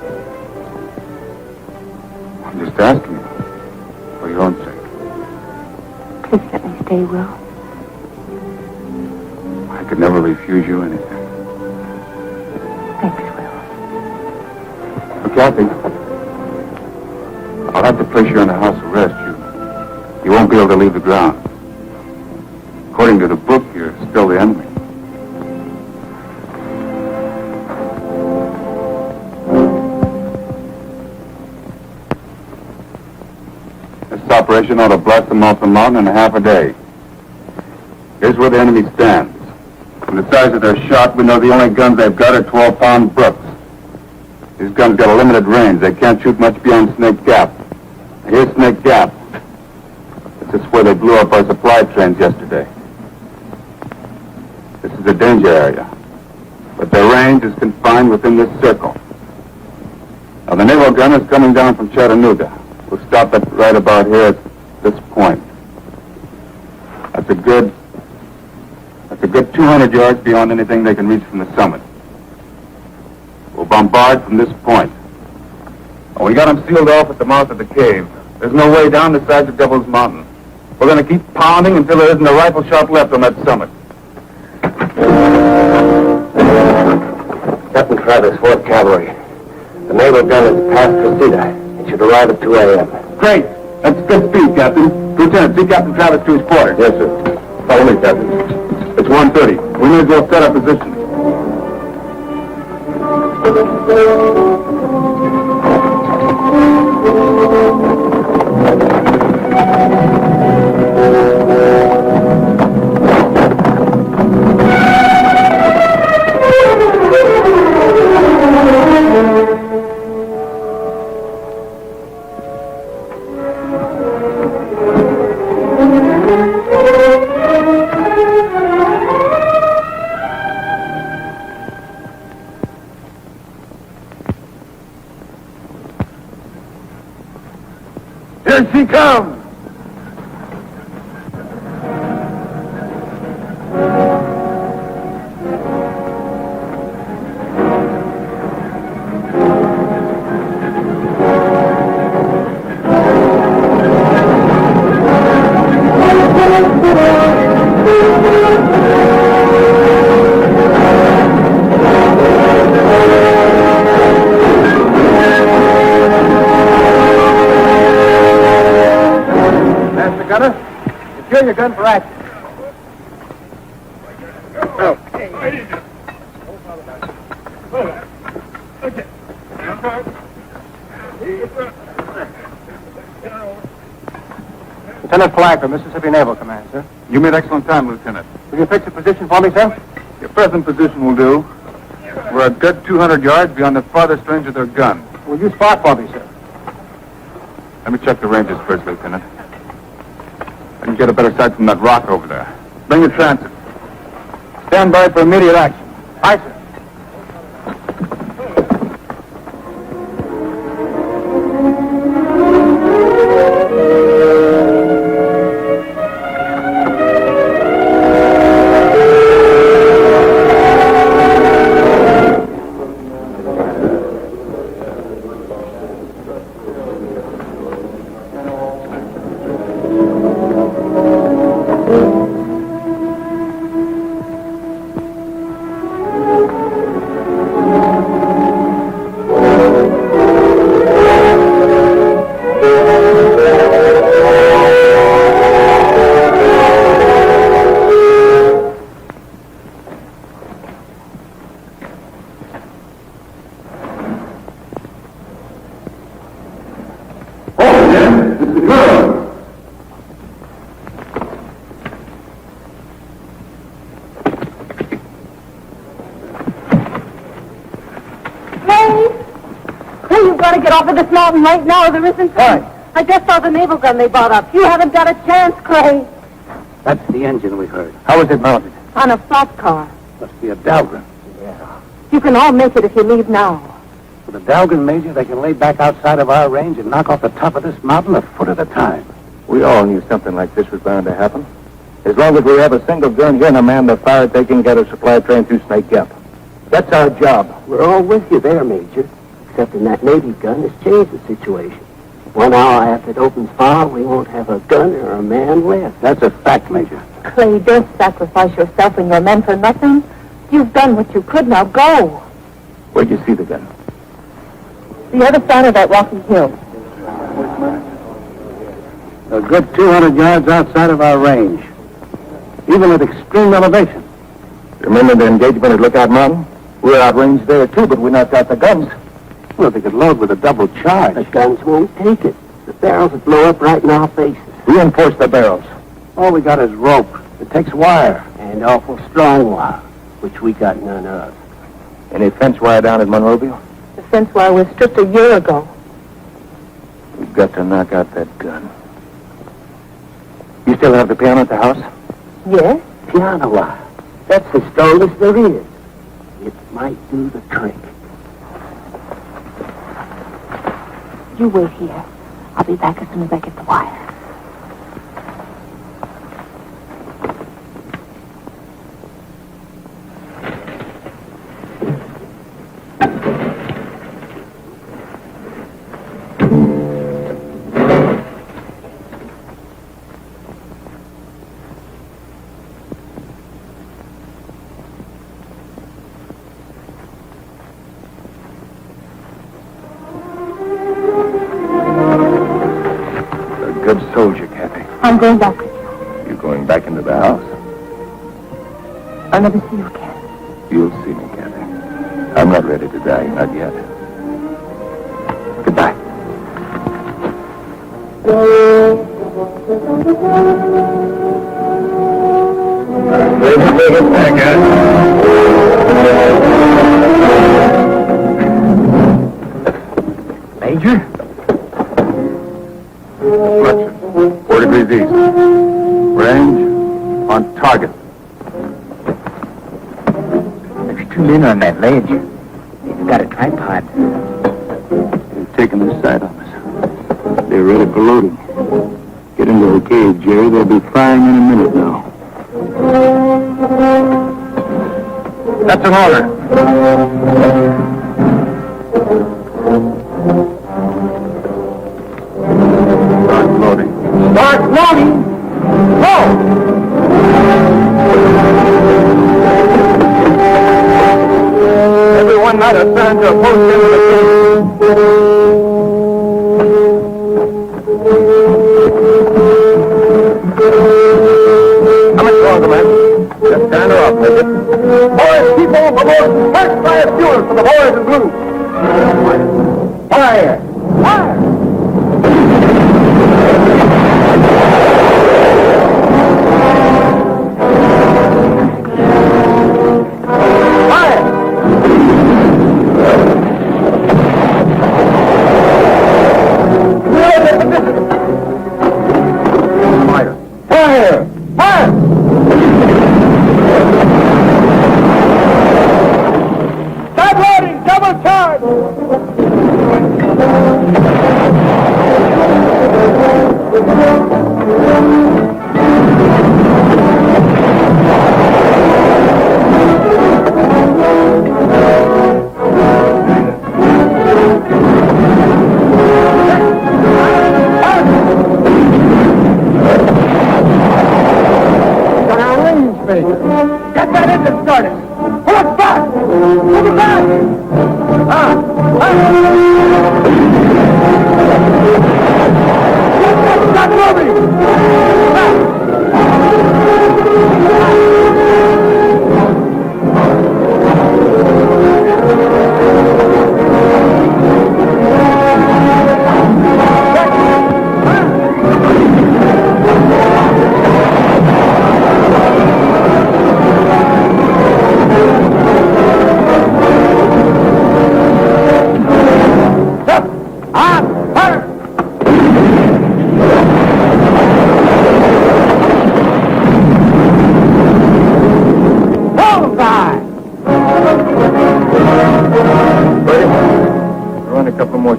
I'm just asking you. For your own sake. Please let me stay, Will. could never refuse you anything. Thanks, Will. Kathy, I'll have to place you under house arrest. You won't be able to leave the grounds. According to the book, you're still the enemy. This operation ought to blast them off the mountain in half a day. Here's where the enemy stands. From the size of their shot, we know the only guns they've got are 12-pound Brooks. These guns got a limited range. They can't shoot much beyond Snake Gap. Here's Snake Gap. This is where they blew up our supply trains yesterday. This is a danger area. But their range is confined within this circle. Now, the naval gun is coming down from Chattanooga. We'll stop it right about here at this point. That's a good 200 yards beyond anything they can reach from the summit. We'll bombard from this point. Oh, we got them sealed off at the mouth of the cave. There's no way down the sides of Devil's Mountain. We're going to keep pounding until there isn't a rifle shot left on that summit. Captain Travis, 4th Cavalry. The naval gun is past Reseda. It should arrive at 2 a.m. Great. That's good speed, Captain. Lieutenant, see Captain Travis to his quarters. Yes, sir. Follow me, Captain. It's 1:30. We may as well set our position. Here she comes! Secure your gun for action. Lieutenant Flagler, Mississippi Naval Command, sir. You made excellent time, Lieutenant. Will you fix the position for me, sir? Your present position will do. We're a good 200 yards beyond the farthest range of their gun. Will you spot for me, sir? Let me check the ranges first, Lieutenant. I can get a better sight from that rock over there. Bring the transit. Stand by for immediate action. Aye, sir. Get off of this mountain right now, or there isn't. Why? I just saw the naval gun they brought up. You haven't got a chance, Clay. That's the engine we heard. How is it mounted? On a flat car. Must be a Dahlgren. You can all make it if you leave now. With a Dahlgren, Major, they can lay back outside of our range and knock off the top of this mountain a foot at a time. We all knew something like this was bound to happen. As long as we have a single gun here and a man to fire it, they can get a supply train through Snake Gap. That's our job. We're all with you there, Major. Except in that Navy gun has changed the situation. 1 hour after it opens fire, we won't have a gun or a man left. That's a fact, Major. Clay, don't sacrifice yourself and your men for nothing. You've done what you could, now go. Where'd you see the gun? The other side of that rocky hill. A good 200 yards outside of our range. Even at extreme elevation. Remember the engagement at Lookout Mountain? We're outranged there, too, but we knocked out the guns. Well, they could load with a double charge. The guns won't take it. The barrels will blow up right in our faces. Reinforce the barrels. All we got is rope. It takes wire. And awful strong wire, which we got none of. Any fence wire down at Monrovia? The fence wire was stripped a year ago. We've got to knock out that gun. You still have the piano at the house? Yes? Piano wire. That's the strongest there is. It might do the trick. You wait here. I'll be back as soon as I get the wire. Good soldier, Kathy. I'm going back with you. You going back into the house? I'll never see you again. You'll see me, Kathy. I'm not ready to die, not yet. Goodbye. Major? Fletcher, 4 degrees east. Range on target. There's 2 men on that ledge. They've got a tripod. They're taking the sight on us. They're ready for loading. Get into the cave, Jerry. They'll be firing in a minute now. That's an order. Start loading. Start loading! Go! Everyone not assigned to a post into the cave. How much longer, man? Just turn her off, will you? Boys, keep on for more. First fire fuel for the boys in blue. Fire! Fire!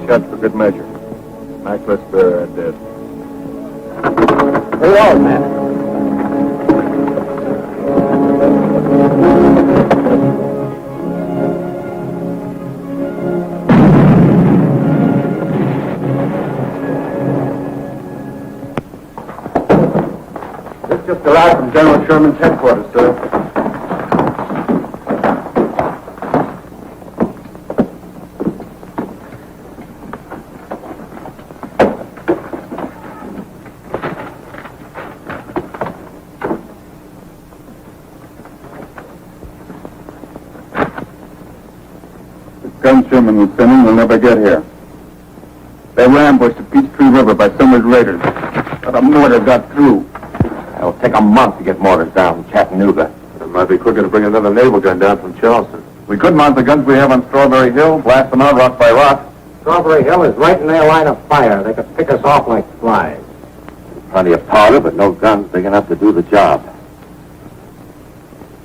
Shots for good measure. Nicholas Bear dead. Hey, old man. This just arrived from General Sherman's headquarters, sir. The gun Sherman was sending will never get here. They were ambushed at Peachtree River by Summers raiders, but a mortar got through. It'll take a month to get mortars down in Chattanooga. It might be quicker to bring another naval gun down from Charleston. We could mount the guns we have on Strawberry Hill, blast them out rock by rock. Strawberry Hill is right in their line of fire. They could pick us off like flies. Plenty of powder, but no guns big enough to do the job.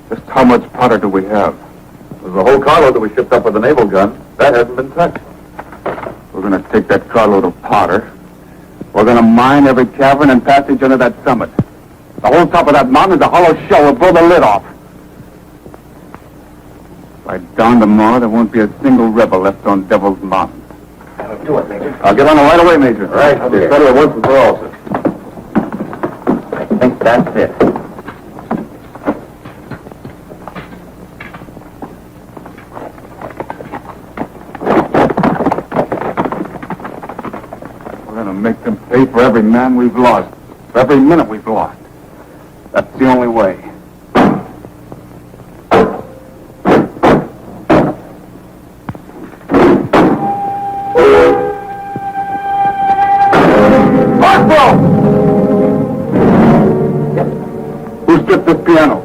Just how much powder do we have? There's a whole carload that we shipped up with the naval gun. That hasn't been touched. We're going to take that carload of powder. We're going to mine every cavern and passage under that summit. The whole top of that mountain is a hollow shell. We'll blow the lid off. By dawn tomorrow, there won't be a single rebel left on Devil's Mountain. That'll do it, Major. I'll get on it right away, Major. All right, I'll be ready at once and for all, sir. I think that's it. We're going to make them pay for every man we've lost, for every minute we've lost. That's the only way. Who stripped this piano?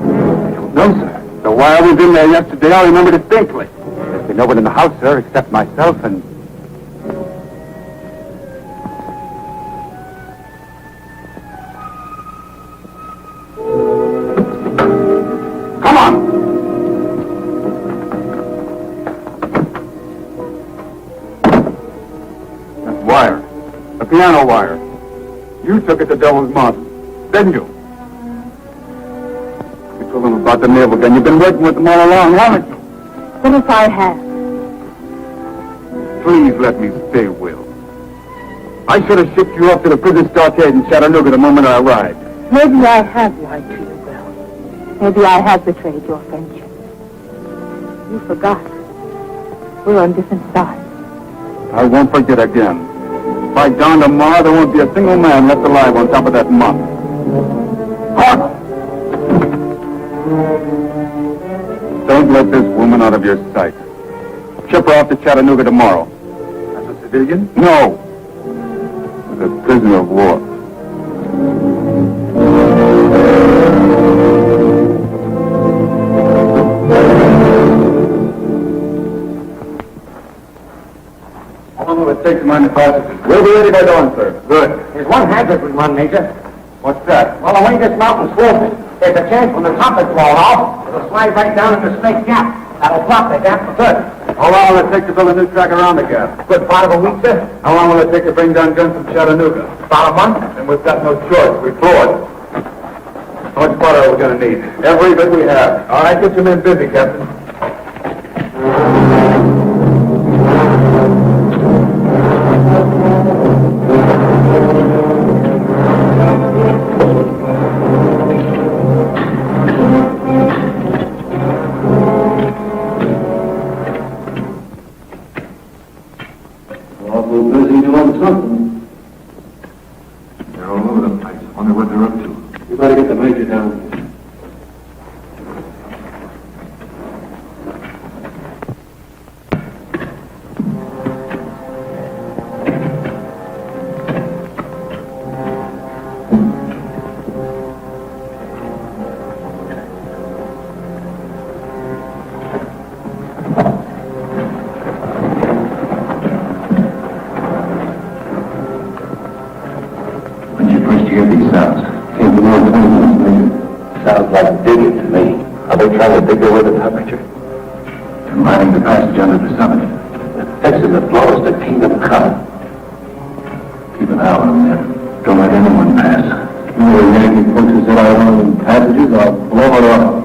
I don't know, sir. The wire was in there yesterday. I remember distinctly. There's been no one in the house, sir, except myself and... Come on! That wire. The piano wire. You took it to Devil's Mountain, didn't you? You told them about the naval gun. You've been working with them all along, haven't you? What if I have? Please let me stay, Will. I should have shipped you off to the prison stockade in Chattanooga the moment I arrived. Maybe I have lied to you, Will. Maybe I have betrayed your friendship. You forgot. We're on different sides. I won't forget again. By dawn tomorrow, there won't be a single man left alive on top of that mountain. Hark! Don't let this woman out of your sight. Ship her off to Chattanooga tomorrow. As a civilian? No. As a prisoner of war. How long will it take to mine the passages? We'll be ready by dawn, sir. Good. There's one hazard we run, Major. What's that? Well, the way this mountain's sloping, there's a chance when the top is blown off, it'll slide right down into Snake Gap. That'll drop the gap for good. How long will it take to build a new track around the gap? Good part of a week, sir. How long will it take to bring down guns from Chattanooga? About a month. And we've got no choice. We're floored. How much powder are we going to need? Every bit we have. All right, get your men busy, Captain. Awful busy doing something. They're all over the place. I wonder what they're up to. You better get the major down. When you first hear these sounds, came from all 20 minutes later. Sounds like digging to me. Are they trying to dig their way to the top, Richard? They're mining the passage under the summit. They're fixing the floors to keep them coming. Keep an eye on them. Don't let anyone pass. You know the Yankee punches in our own passages, I'll blow it off.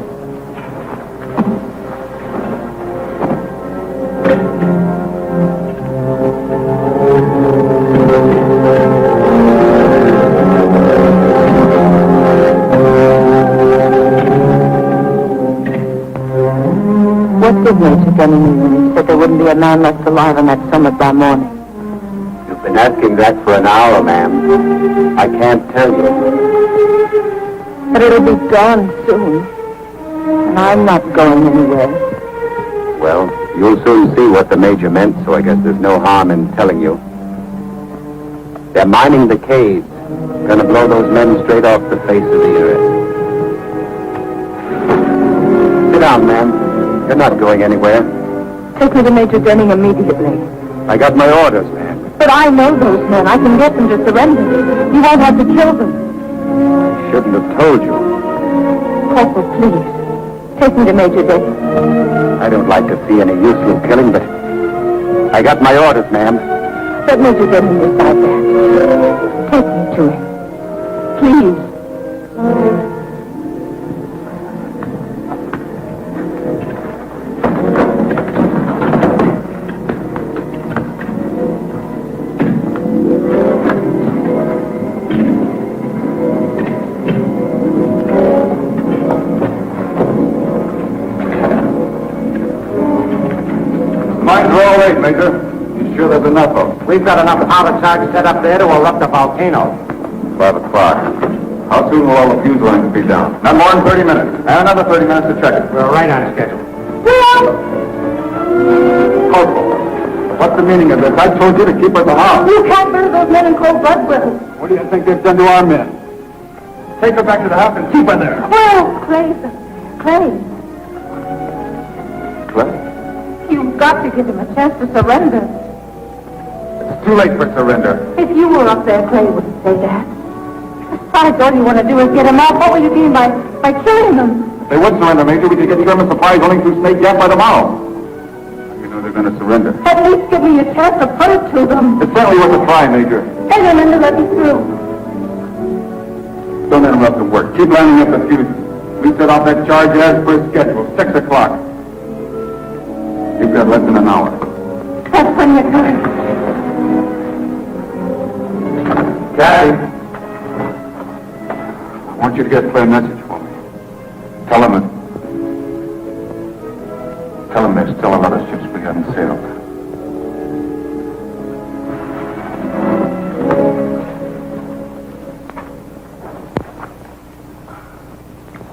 did Major Denny mean when he said there wouldn't be a man left alive on that summit by morning? You've been asking that for an hour, ma'am. I can't tell you. But it'll be gone soon. And I'm not going anywhere. Well, you'll soon see what the Major meant, so I guess there's no harm in telling you. They're mining the caves. Gonna blow those men straight off the face of the earth. Sit down, ma'am. You're not going anywhere. Take me to Major Denning immediately. I got my orders, ma'am. But I know those men. I can get them to surrender. You won't have to kill them. I shouldn't have told you. Corporal, please. Take me to Major Denning. I don't like to see any useless killing, but I got my orders, ma'am. Let Major Denning decide that. Take me to him. Please. Mines are all right, Major. You sure there's enough of them? We've got enough powder charges set up there to erupt a volcano. 5 o'clock. How soon will all the fuse lines be down? Not more than 30 minutes. And another 30 minutes to check it. We're right on schedule. Corporal, what's the meaning of this? I told you to keep us along. You can't murder those men in cold blood, Will. What do you think they've done to our men? Take her back to the house and keep her there. Well, Clay. Clay? You've got to give him a chance to surrender. It's too late for surrender. If you were up there, Clay wouldn't say that. Besides, all you want to do is get him off. What will you gain by killing them? If they would surrender, Major, we could get German supplies only through Snake Gap by tomorrow. You know they're going to surrender. At least give me a chance to put it to them. It's certainly worth a try, Major. Tell them to let me through. Don't interrupt the work. Keep lining up the fuses. We set off that charge as per schedule, 6 o'clock. You've got less than an hour. That's plenty of time. Kathy, I want you to get a clear message for me. Tell them there's still a lot of ships we haven't sailed.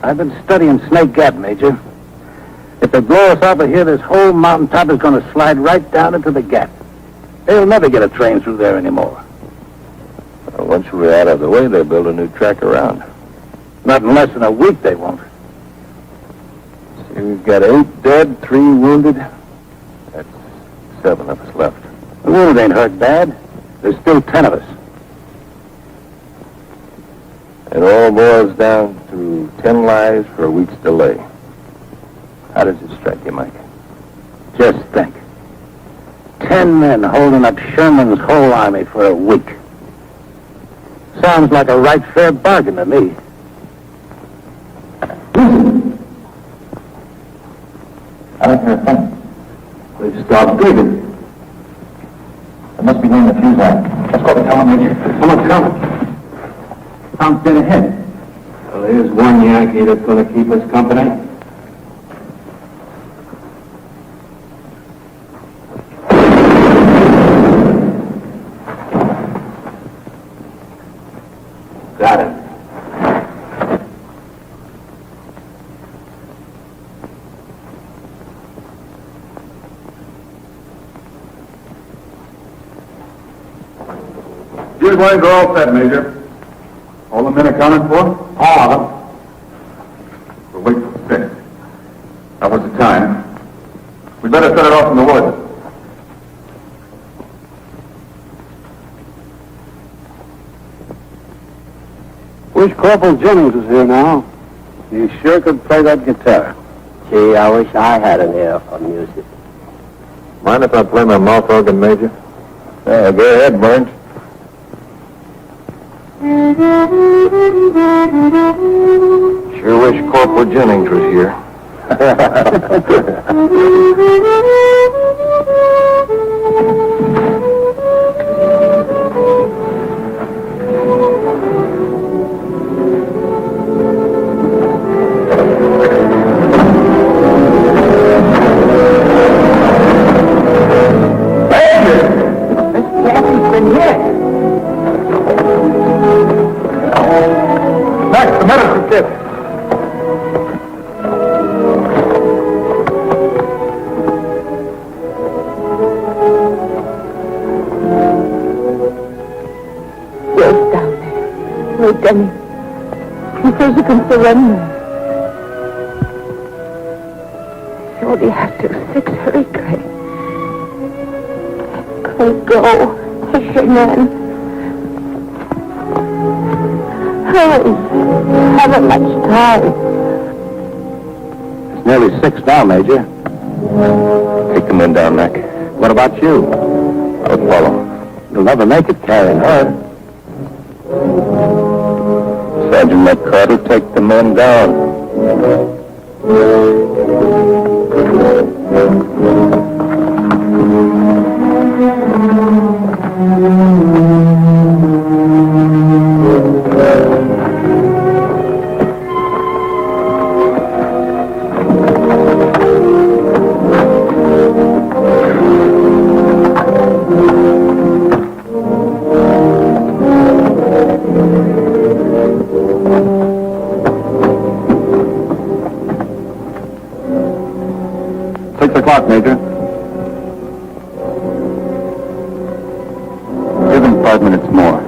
I've been studying Snake Gap, Major. If they blow us off of here, this whole mountaintop is going to slide right down into the gap. They'll never get a train through there anymore. Well, once we're out of the way, they'll build a new track around. Not in less than a week, they won't. See, we've got 8 dead, 3 wounded. That's 7 of us left. The wounded ain't hurt bad. There's still 10 of us. It all boils down to 10 lives for a week's delay. How does it strike you, Mike? Just think. 10 men holding up Sherman's whole army for a week. Sounds like a right fair bargain to me. I don't hear a thing. They've stopped breathing. They must be near the fuse line. Let's go to town, Major. Someone's coming. Tom's dead ahead. Well, here's one Yankee that's going to keep us company. Got him. Fuse lines are all set, Major. All the men accounted for? All of them. We'll wait till 6. That was the time. We'd better set it off in the woods. Wish Corporal Jennings was here now. He sure could play that guitar. Gee, I wish I had an ear for music. Mind if I play my mouth organ, Major? Yeah, go ahead, Burns. Sure wish Corporal Jennings was here. Denny. He says you can surrender. So we have to 6. Hurry, Clay. Clay, go. Take your man. Hurry. Haven't much time. It's nearly 6 now, Major. Take the men down, Mac. What about you? I'll follow. You'll never make it carrying her. Sergeant McCord will take the men down. Major. Give him 5 minutes more.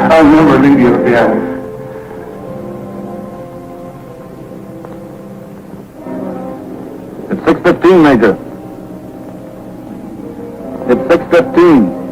I'll never leave you again. It's 6:15, Major. It's 6:15.